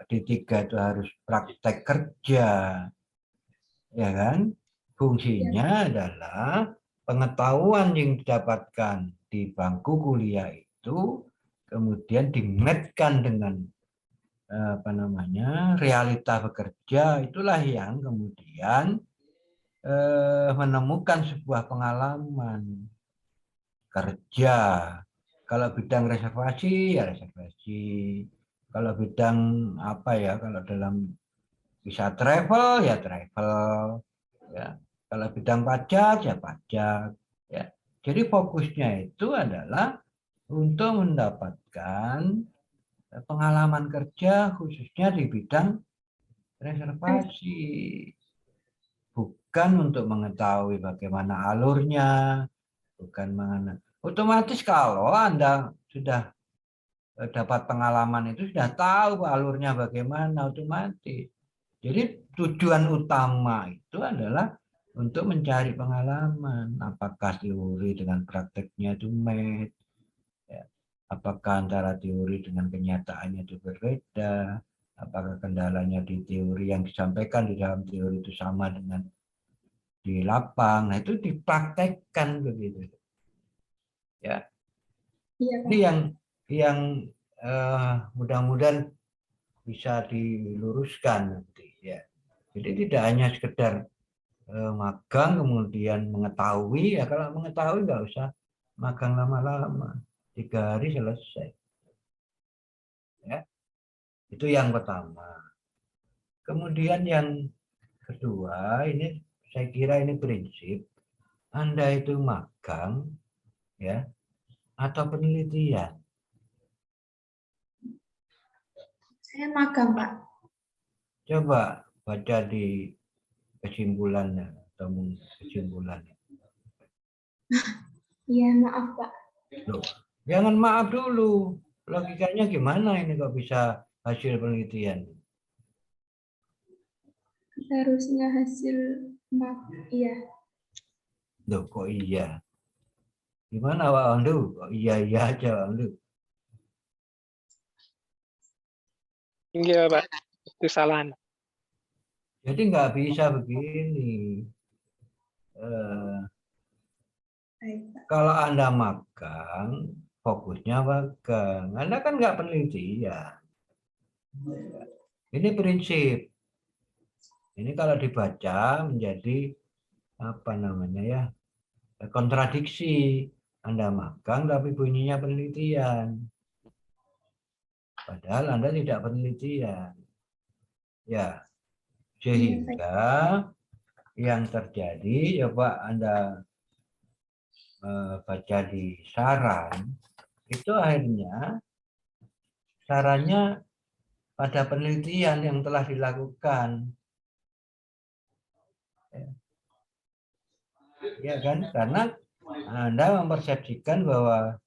D3 itu harus praktek kerja, ya kan? Fungsinya adalah pengetahuan yang didapatkan di bangku kuliah itu kemudian dimatchkan dengan realita bekerja. Itulah yang kemudian menemukan sebuah pengalaman kerja. Kalau bidang reservasi ya reservasi. Kalau bidang kalau dalam bisa travel ya travel. Ya. Kalau bidang pajak ya pajak. Ya. Jadi fokusnya itu adalah untuk mendapatkan pengalaman kerja khususnya di bidang reservasi. Bukan untuk mengetahui bagaimana alurnya, bukan mengenai. Otomatis kalau Anda sudah dapat pengalaman itu sudah tahu alurnya bagaimana otomatis. Jadi tujuan utama itu adalah untuk mencari pengalaman. Apakah teori dengan prakteknya itu match? Ya. Apakah antara teori dengan kenyataannya itu berbeda? Apakah kendalanya di teori yang disampaikan di dalam teori itu sama dengan di lapang? Nah, itu dipraktekkan begitu. Ya. Ini yang mudah-mudahan bisa diluruskan nanti ya. Jadi tidak hanya sekedar magang kemudian mengetahui, ya kalau mengetahui nggak usah magang lama-lama, 3 hari selesai. Ya, itu yang pertama. Kemudian yang kedua, ini saya kira ini prinsip. Anda itu magang, ya, atau penelitian. Saya magang, Pak. Coba baca di kesimpulannya atau kesimpulannya. Iya, maaf, Pak. Loh, jangan maaf dulu. Logikanya gimana ini kok bisa hasil penelitian? Harusnya hasil iya. Loh, kok iya? Gimana Pak Andu? Kok iya aja Pak Andu? Iya, Pak. Itu salah. Jadi nggak bisa begini. Kalau Anda magang, fokusnya magang. Anda kan nggak penelitian. Ini prinsip. Ini kalau dibaca menjadi kontradiksi. Anda magang tapi bunyinya penelitian. Padahal Anda tidak penelitian. Ya, sehingga yang terjadi, coba Anda baca di saran, itu akhirnya sarannya pada penelitian yang telah dilakukan. Ya kan? Karena Anda mempersepsikan bahwa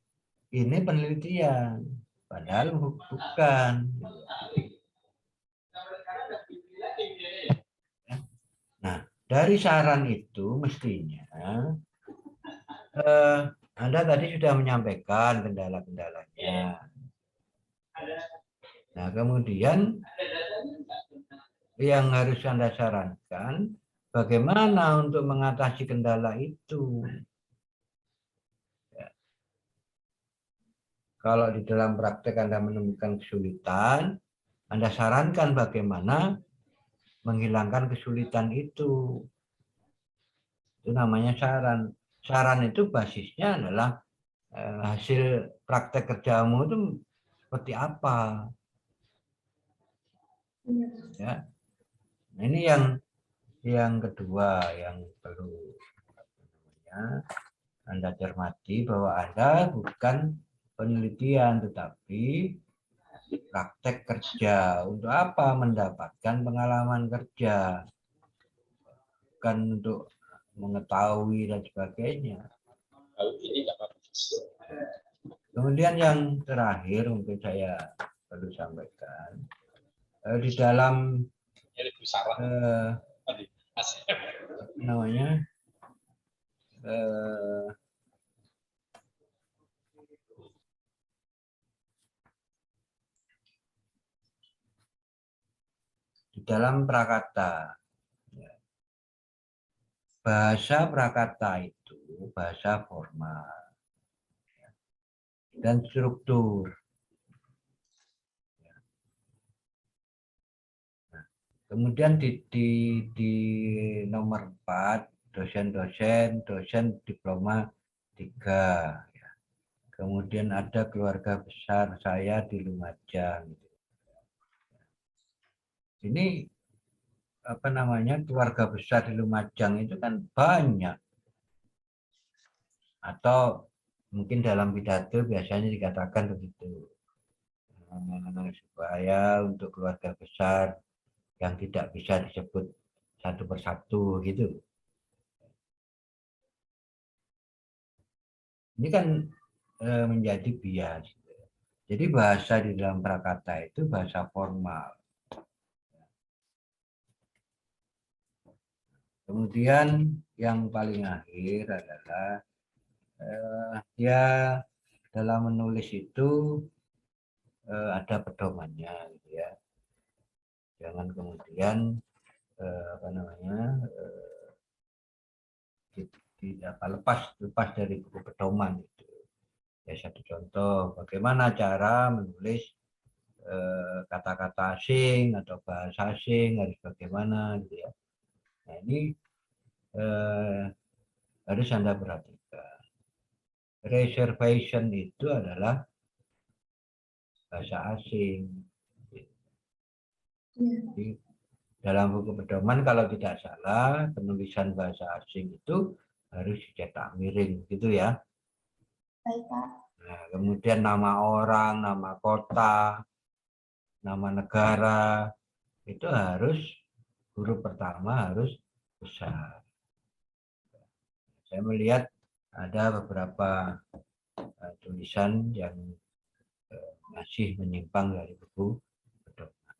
ini penelitian, padahal bukan. Nah, dari saran itu mestinya Anda tadi sudah menyampaikan kendala-kendalanya. Nah, kemudian yang harus Anda sarankan, bagaimana untuk mengatasi kendala itu. Ya. Kalau di dalam praktek Anda menemukan kesulitan, Anda sarankan bagaimana menghilangkan kesulitan itu. Itu namanya saran. Saran itu basisnya adalah hasil praktek kerjamu itu seperti apa. Ya. Nah, ini yang kedua yang perlu Anda cermati, bahwa Anda bukan penelitian tetapi praktek kerja. Untuk apa? Mendapatkan pengalaman kerja, bukan untuk mengetahui dan sebagainya. Kemudian yang terakhir mungkin saya perlu sampaikan, di dalam di dalam prakata, bahasa prakata itu bahasa formal dan struktur. Kemudian di nomor 4, dosen diploma 3. Ya. Kemudian ada keluarga besar saya di Lumajang. Ini apa namanya, keluarga besar di Lumajang itu kan banyak. Atau mungkin dalam pidato biasanya dikatakan begitu. Supaya untuk keluarga besar yang tidak bisa disebut satu persatu gitu. Ini kan menjadi bias. Jadi bahasa di dalam prakata itu bahasa formal. Kemudian yang paling akhir adalah ya dalam menulis itu ada pedomannya, gitu ya. Jangan kemudian apa namanya tidak lepas dari buku pedoman itu. Ya, satu contoh bagaimana cara menulis kata-kata asing atau bahasa asing harus bagaimana, gitu ya. Nah, ini harus Anda perhatikan. Reservation itu adalah bahasa asing. Jadi, dalam buku pedoman kalau tidak salah penulisan bahasa asing itu harus dicetak miring, gitu ya. Baik, Pak. Nah, kemudian nama orang, nama kota, nama negara itu harus huruf pertama harus besar. Saya melihat ada beberapa tulisan yang masih menyimpang dari buku pedoman.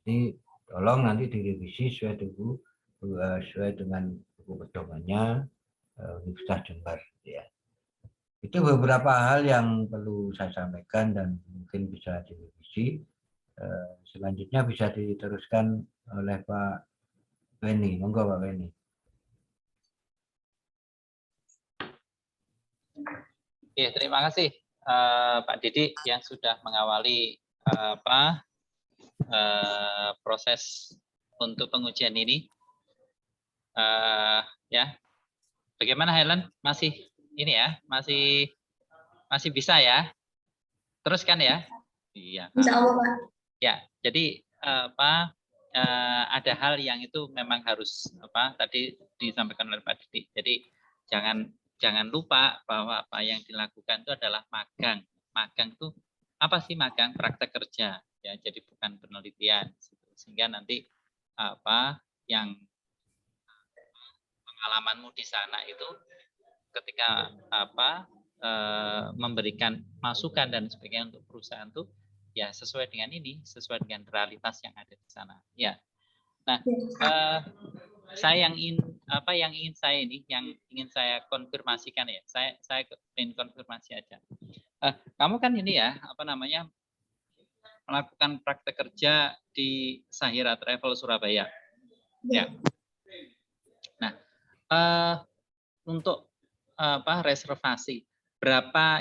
Jadi tolong nanti direvisi sesuai dengan buku pedomannya Universitas Jember. Ya. Itu beberapa hal yang perlu saya sampaikan dan mungkin bisa direvisi. Selanjutnya bisa diteruskan oleh Pak Weni. Monggo Pak Weni. Oke, terima kasih Pak Didi yang sudah mengawali proses untuk pengujian ini. Ya, Bagaimana Helen? Masih ini ya? Masih bisa ya? Teruskan ya? Iya. Insya Allah, Pak. Ya, jadi ada hal yang itu memang harus tadi disampaikan oleh Pak Didi. Jadi jangan lupa bahwa apa yang dilakukan itu adalah magang. Magang itu apa sih magang? Praktek kerja ya. Jadi bukan penelitian. Sehingga nanti yang pengalamanmu di sana itu ketika memberikan masukan dan sebagainya untuk perusahaan itu ya sesuai dengan realitas yang ada di sana ya. Nah, yang ingin saya konfirmasikan ya, saya ingin konfirmasi aja. Kamu kan ini ya melakukan praktek kerja di Sahira Travel Surabaya ya. Nah, untuk reservasi berapa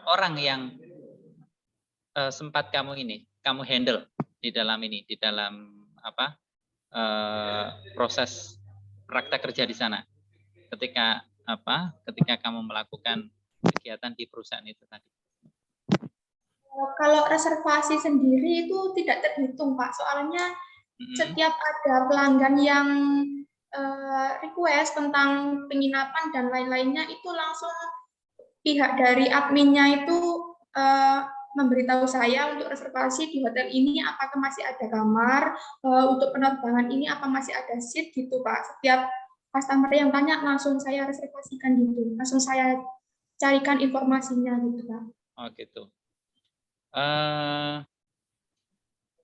orang yang sempat kamu handle di dalam proses praktek kerja di sana ketika kamu melakukan kegiatan di perusahaan itu tadi. Kalau reservasi sendiri itu tidak terhitung, Pak. Soalnya setiap ada pelanggan yang request tentang penginapan dan lain-lainnya, itu langsung pihak dari adminnya itu memberitahu saya untuk reservasi di hotel ini apakah masih ada kamar, untuk penerbangan ini apa masih ada seat gitu, Pak. Setiap customer yang tanya langsung saya reservasikan gitu, langsung saya carikan informasinya gitu, Pak. Oh gitu.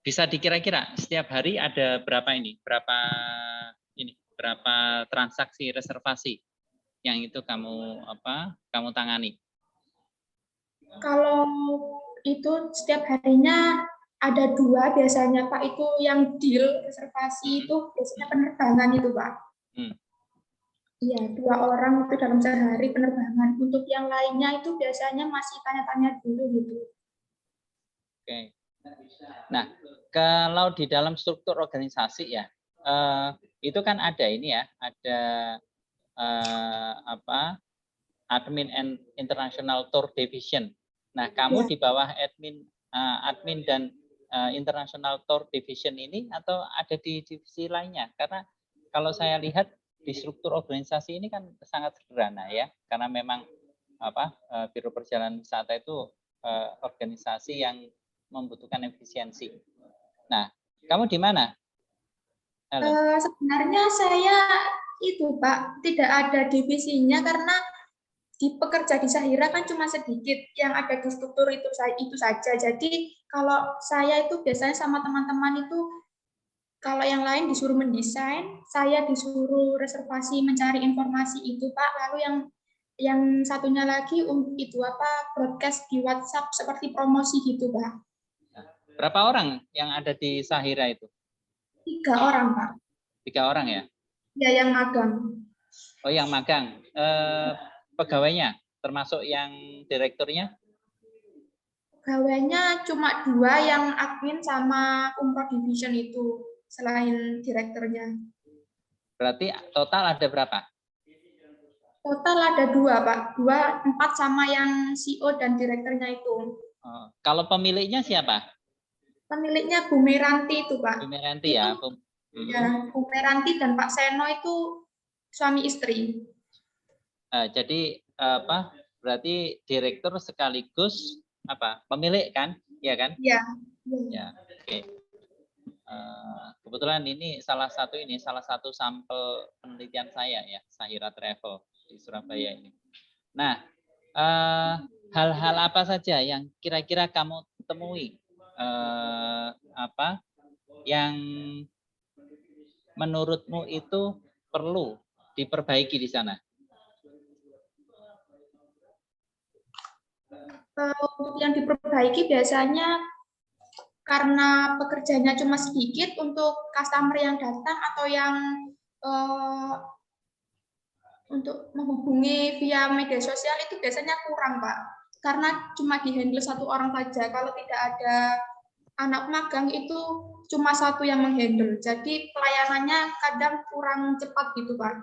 Bisa dikira-kira setiap hari ada berapa transaksi reservasi yang itu kamu tangani? Kalau itu setiap harinya ada 2 biasanya, Pak. Itu yang deal reservasi itu biasanya penerbangan itu, Pak. Iya, 2 orang itu dalam sehari penerbangan. Untuk yang lainnya itu biasanya masih tanya-tanya dulu gitu. Oke. Nah, kalau di dalam struktur organisasi ya, itu kan ada Admin and International Tour Division. Nah, kamu di bawah admin dan International Tour Division ini atau ada di divisi lainnya? Karena kalau saya lihat di struktur organisasi ini kan sangat sederhana ya, karena memang Biro Perjalanan Wisata itu organisasi yang membutuhkan efisiensi. Nah, kamu di mana? Sebenarnya saya itu, Pak, tidak ada divisinya karena di pekerja di Sahira kan cuma sedikit yang ada di struktur itu saja. Jadi kalau saya itu biasanya sama teman-teman itu, kalau yang lain disuruh mendesain, saya disuruh reservasi mencari informasi itu, Pak. Lalu yang satunya lagi itu broadcast di WhatsApp seperti promosi gitu, Pak. Berapa orang yang ada di Sahira itu? 3 orang, Pak. 3 orang ya? Ya, yang magang. Oh, yang magang. Pegawainya, termasuk yang direkturnya? Pegawainya cuma 2, yang admin sama umroh division itu, selain direkturnya. Berarti total ada berapa? Total ada 2, Pak. 4 sama yang CEO dan direkturnya itu. Kalau pemiliknya siapa? Pemiliknya Bu Meranti itu, Pak. Bu Meranti ya? Ya, Bu Meranti dan Pak Seno itu suami istri. Jadi berarti direktur sekaligus pemilik kan? Iya kan? Iya. Ya, oke. Kebetulan ini salah satu sampel penelitian saya ya, Sahira Travel di Surabaya ini. Nah, hal-hal apa saja yang kira-kira kamu temui yang menurutmu itu perlu diperbaiki di sana? Yang diperbaiki biasanya karena pekerjanya cuma sedikit, untuk customer yang datang atau yang untuk menghubungi via media sosial itu biasanya kurang, Pak. Karena cuma dihandle 1 orang saja. Kalau tidak ada anak magang itu cuma satu yang menghandle. Jadi pelayanannya kadang kurang cepat gitu, Pak.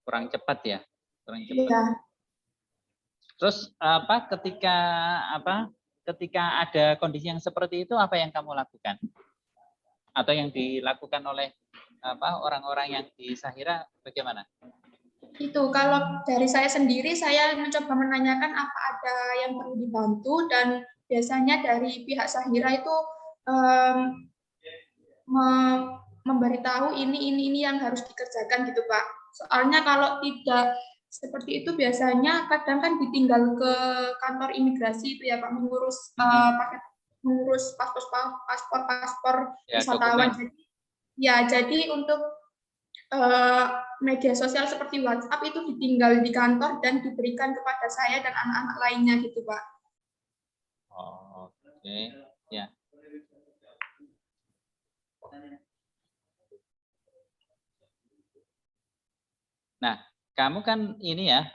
Kurang cepat ya, kurang cepat. Iya. Terus ketika ada kondisi yang seperti itu, apa yang kamu lakukan? Atau yang dilakukan oleh orang-orang yang di Sahira bagaimana? Itu kalau dari saya sendiri, saya mencoba menanyakan apa ada yang perlu dibantu, dan biasanya dari pihak Sahira itu memberitahu ini yang harus dikerjakan gitu, Pak. Soalnya kalau tidak seperti itu biasanya kadang kan ditinggal ke kantor imigrasi itu ya, Pak, mengurus paspor wisatawan. Jadi untuk media sosial seperti WhatsApp itu ditinggal di kantor dan diberikan kepada saya dan anak-anak lainnya gitu, Pak. Oke, ya. Nah, kamu kan ini ya,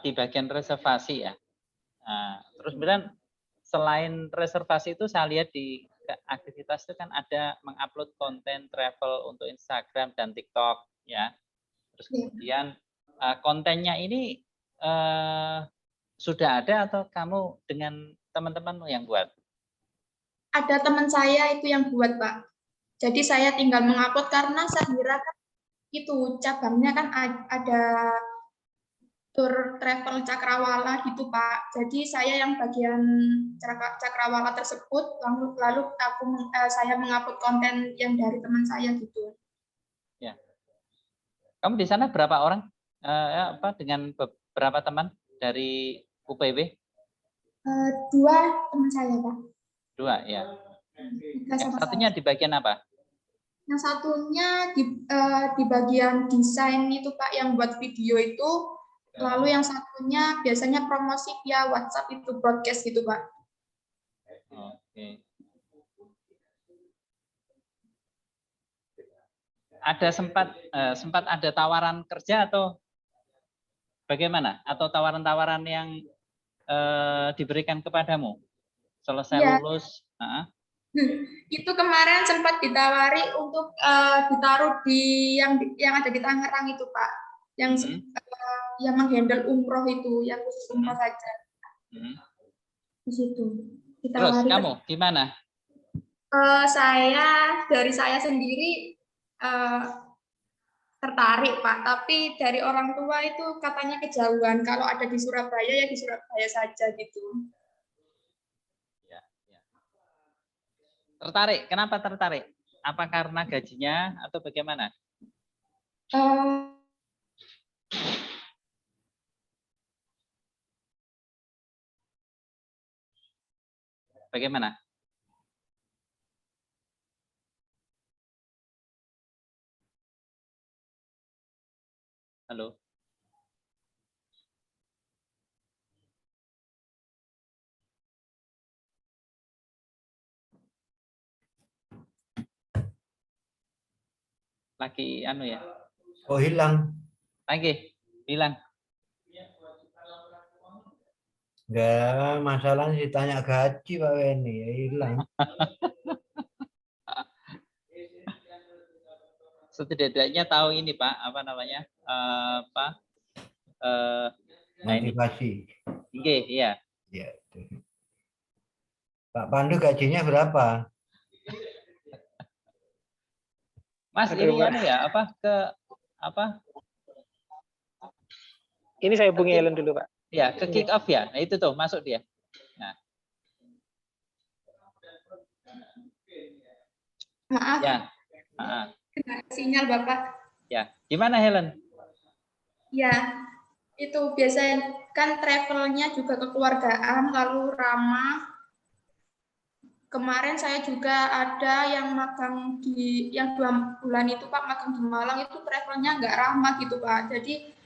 di bagian reservasi ya. Nah, terus kemudian selain reservasi itu saya lihat di aktivitas itu kan ada mengupload konten travel untuk Instagram dan TikTok ya. Terus kemudian kontennya ini sudah ada atau kamu dengan teman-temanmu yang buat? Ada teman saya itu yang buat, Pak. Jadi saya tinggal mengupload karena Sahira kan itu cabangnya kan ada tur travel Cakrawala gitu, Pak. Jadi saya yang bagian Cakrawala tersebut, lalu saya mengupload konten yang dari teman saya gitu. Ya. Kamu di sana berapa orang? Dengan beberapa teman dari UPB? 2 teman saya, Pak. 2 ya. Yang satunya di bagian apa? Yang satunya di bagian desain itu, Pak, yang buat video itu. Lalu yang satunya biasanya promosi via WhatsApp itu, broadcast gitu, Pak. Oke. Ada sempat ada tawaran kerja atau bagaimana? Atau tawaran-tawaran yang diberikan kepadamu selesai lulus? Itu kemarin sempat ditawari untuk ditaruh di yang ada di Tangerang itu, Pak. Yang menghandle umroh itu, yang khusus umroh saja. Di situ. Terus kamu gimana? Dari saya sendiri tertarik, Pak. Tapi dari orang tua itu katanya kejauhan. Kalau ada di Surabaya ya di Surabaya saja gitu. Ya. Tertarik? Kenapa tertarik? Apa karena gajinya atau bagaimana? Bagaimana? Halo. Lagi ya? Oh, hilang. Lagi hilang. Enggak, masalahnya ditanya gaji, Pak Weni, ya hilang. Setidaknya tahu ini, Pak, motivasi. Iya. Ya, Pak Pandu gajinya berapa? Mas, ini Ini saya hubungi Helen dulu, Pak. Ya, ke kick off ya. Nah, itu tuh masuk dia. Nah. Maaf. Ya. Sinyal, Bapak. Ya, gimana Helen? Ya, itu biasanya kan travelnya juga kekeluargaan, lalu ramah. Kemarin saya juga ada yang magang yang 2 bulan itu, Pak, magang di Malang itu travelnya nggak ramah gitu, Pak. Jadi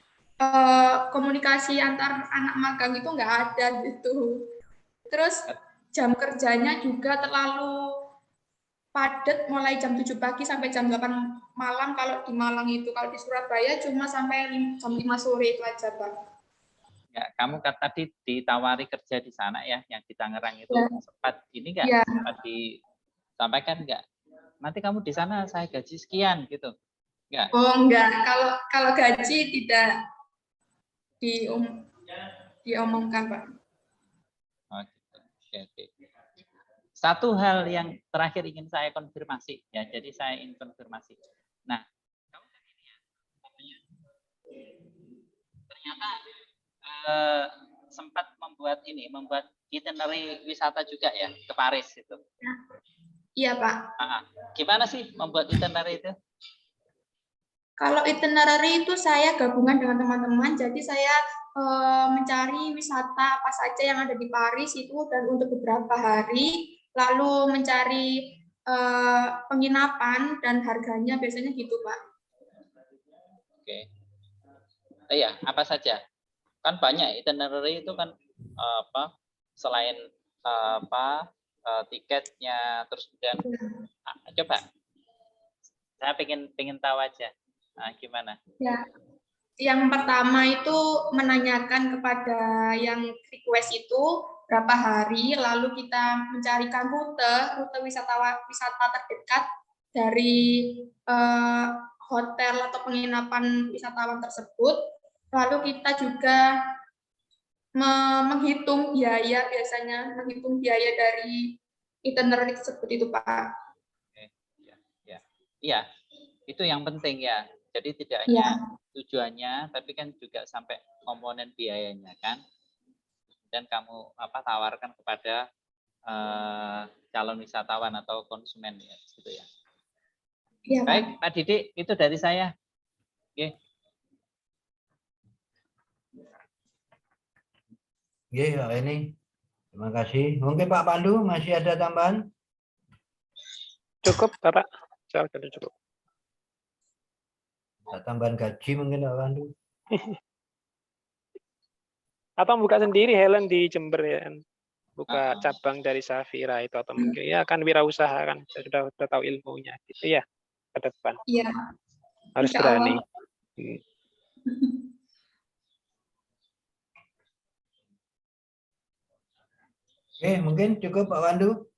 komunikasi antar anak magang itu nggak ada gitu. Terus jam kerjanya juga terlalu padat, mulai jam 7 pagi sampai jam 8 malam kalau di Malang itu. Kalau di Surabaya cuma sampai jam 5 sore itu aja, Pak. Enggak, kamu kan tadi ditawari kerja di sana ya, yang di Tangerang itu Ya. sempat ini enggak? Ya. Sempat disampaikan enggak? Nanti kamu di sana saya gaji sekian gitu. Enggak? Oh enggak, kalau gaji tidak diomongkan Pak. Oh, gitu. Oke. Satu hal yang terakhir ingin saya konfirmasi ya, jadi saya ingin konfirmasi. Nah, ternyata sempat membuat itinerary wisata juga ya ke Paris itu. Iya Pak. Gimana sih membuat itinerary itu? Kalau itinerary itu saya gabungan dengan teman-teman, jadi saya mencari wisata apa saja yang ada di Paris itu dan untuk beberapa hari, lalu mencari penginapan dan harganya biasanya gitu Pak. Oke. Iya, apa saja? Kan banyak itinerary itu kan selain tiketnya, terus kemudian coba saya pengen tahu aja. Nah, gimana? Ya, yang pertama itu menanyakan kepada yang request itu berapa hari, lalu kita mencarikan rute wisata terdekat dari hotel atau penginapan wisatawan tersebut. Lalu kita juga menghitung biaya, biasanya menghitung biaya dari itinerary tersebut itu Pak. Iya, itu yang penting ya. Jadi tidak hanya tujuannya, tapi kan juga sampai komponen biayanya kan. Dan kamu tawarkan kepada calon wisatawan atau konsumen ya, gitu ya. Iya, baik, Pak Didik, itu dari saya. Oke. Oke, ini terima kasih. Mungkin Pak Pandu masih ada tambahan? Cukup, Bapak. Saya sudah cukup. Tambahan gaji mungkin Pak Pandu. Atau buka sendiri Helen di Jember ya. Buka cabang dari Safira itu atau mungkin ya kan wirausaha kan. Saya sudah tahu ilmunya gitu ya ke depan. Iya. Harus berani. Oke, mungkin cukup Pak Pandu.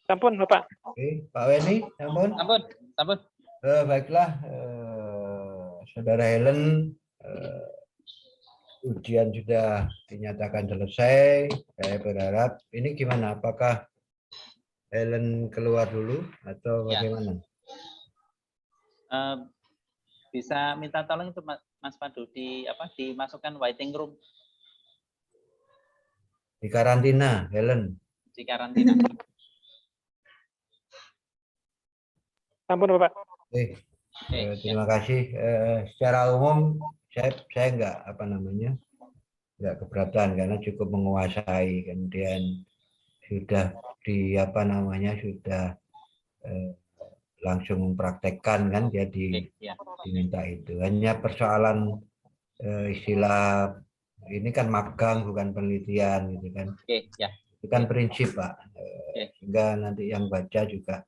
Sampun, Bapak. Oke, Pak Weni, sampun. Sampun. Baiklah, Saudara Helen, ujian sudah dinyatakan selesai. Saya berharap ini gimana? Apakah Helen keluar dulu atau bagaimana? Bisa minta tolong itu Mas Pandu dimasukkan waiting room. Di karantina, Helen. Di karantina. Sampun, Bapak. Oke. Terima kasih. Secara umum saya nggak keberatan karena cukup menguasai, kemudian sudah sudah langsung mempraktekkan kan, jadi diminta itu. Hanya persoalan istilah ini kan magang bukan penelitian gitu kan. Itu kan prinsip Pak. Sehingga nanti yang baca juga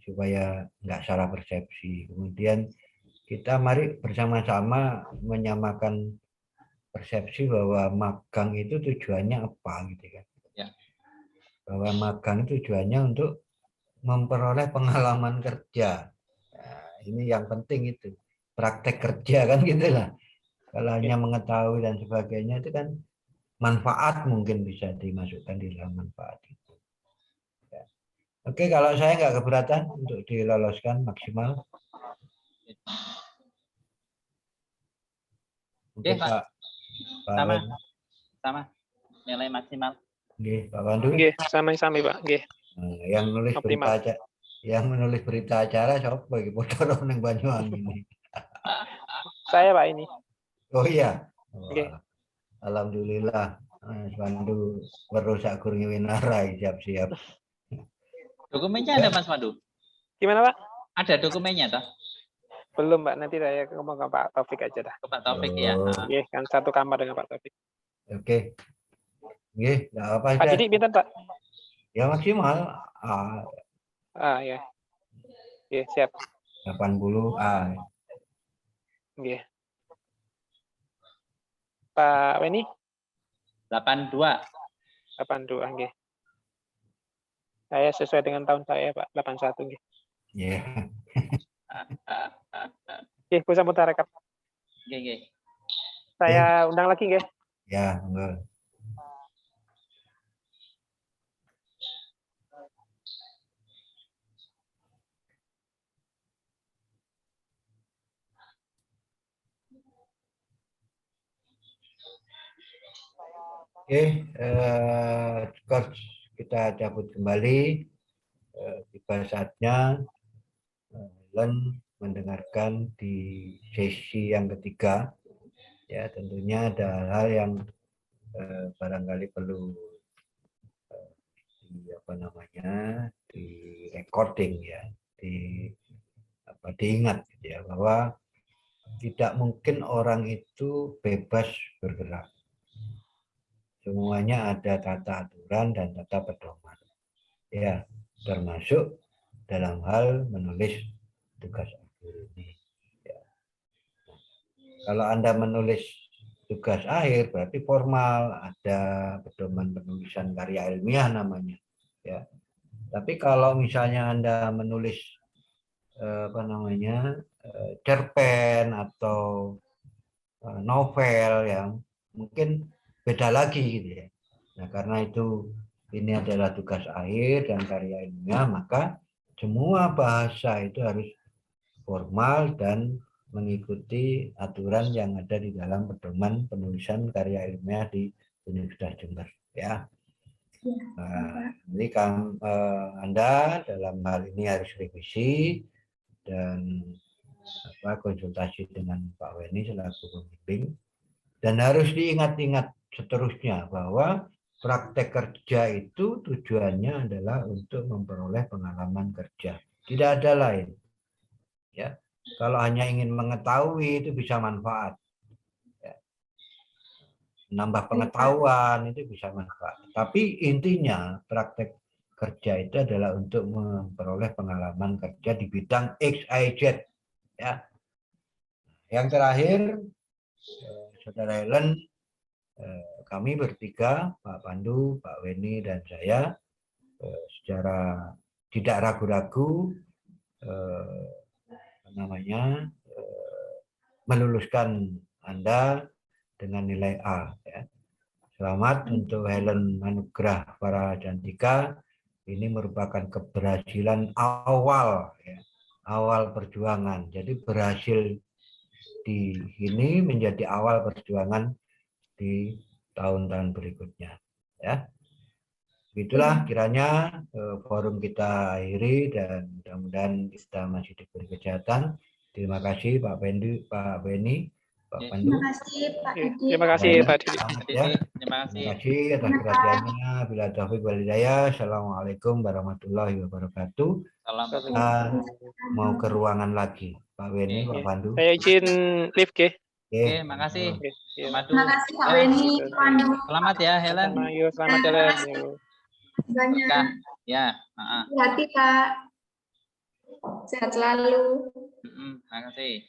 supaya nggak salah persepsi. Kemudian kita mari bersama-sama menyamakan persepsi bahwa magang itu tujuannya apa gitu kan. Bahwa magang tujuannya untuk memperoleh pengalaman kerja. Nah, ini yang penting itu. Praktek kerja kan gitu lah. Kalau hanya mengetahui dan sebagainya itu kan manfaat mungkin bisa dimasukkan di dalam manfaat itu. Oke, kalau saya nggak keberatan untuk diloloskan maksimal. Oke, Pak. Sama. Nilai maksimal. Oke, Pak Pandu. Oke, sama-sama Pak. Oke. Yang menulis berita acara siapa iki foto ning Banyuwangi ini? Saya Pak ini. Oh iya. Oke. Alhamdulillah. Mas Pandu merusak kurang winarai, siap-siap. Dokumennya ada Mas Pandu? Gimana Pak? Ada dokumennya toh? Belum Pak, nanti saya ngomong ke Pak Taufik aja dah. Ke Pak Taufik ya. Oke, kan satu kamar dengan Pak Taufik. Oke. Oke, enggak apa-apa. Pak Didik pinten Pak? Ya maksimal. Ya. Oke, siap. 80. Oke. Pak Weni? 82. 82 nggih. Saya sesuai dengan tahun saya, Pak, 81 nggih. Ya. Nggih, bisa mutar rekap. Nggih. Saya undang lagi nggih. Ya, enggak. Oke, Coach, kita cabut kembali. Tiba saatnya Helen mendengarkan di sesi yang ketiga. Ya, tentunya ada hal yang barangkali perlu di recording ya, diingat gitu ya, bahwa tidak mungkin orang itu bebas bergerak. Semuanya ada tata aturan dan tata pedoman. Ya, termasuk dalam hal menulis tugas akhir ini. Ya. Kalau Anda menulis tugas akhir berarti formal, ada pedoman penulisan karya ilmiah namanya. Ya. Tapi kalau misalnya Anda menulis cerpen atau novel yang mungkin beda lagi gitu ya. Nah, karena itu ini adalah tugas akhir dan karya ilmiah, maka semua bahasa itu harus formal dan mengikuti aturan yang ada di dalam pedoman penulisan karya ilmiah di Universitas Jember ya. Nah, jadi Anda dalam hal ini harus revisi dan konsultasi dengan Pak Weni selaku pembimbing, dan harus diingat-ingat seterusnya bahwa praktek kerja itu tujuannya adalah untuk memperoleh pengalaman kerja, tidak ada lain. Ya, kalau hanya ingin mengetahui itu bisa manfaat, ya. Nambah pengetahuan itu bisa manfaat. Tapi intinya praktek kerja itu adalah untuk memperoleh pengalaman kerja di bidang X, Y, Z. Ya. Yang terakhir, Saudara Helen, kami bertiga, Pak Pandu, Pak Weni, dan saya, secara tidak ragu-ragu meluluskan Anda dengan nilai A. Ya. Selamat untuk Helen Anugrah Para Cantika. Ini merupakan keberhasilan awal, ya, awal perjuangan. Jadi berhasil di ini menjadi awal perjuangan di tahun-tahun berikutnya. Ya, itulah kiranya forum kita akhiri dan mudah-mudahan kita masih diberi kesehatan. Terima kasih Pak Bendu, Pak Beni, Pak Pandu. Terima kasih Pak Edi. Terima kasih Pak Didi. Ya. Terima kasih. Terima kasih atas perhatiannya. Bila taufiq wal hidayah. Assalamualaikum warahmatullahi wabarakatuh. Salam. Kita mau ke ruangan lagi. Pak Weni, Pak Pandu. Saya izin live ke. Oke, makasih. Terima kasih Pak Weni, Pak Pandu. Selamat ya Helen. Selamat Helen. Banyak. Ya. Hati Pak. Sehat selalu. Makasih.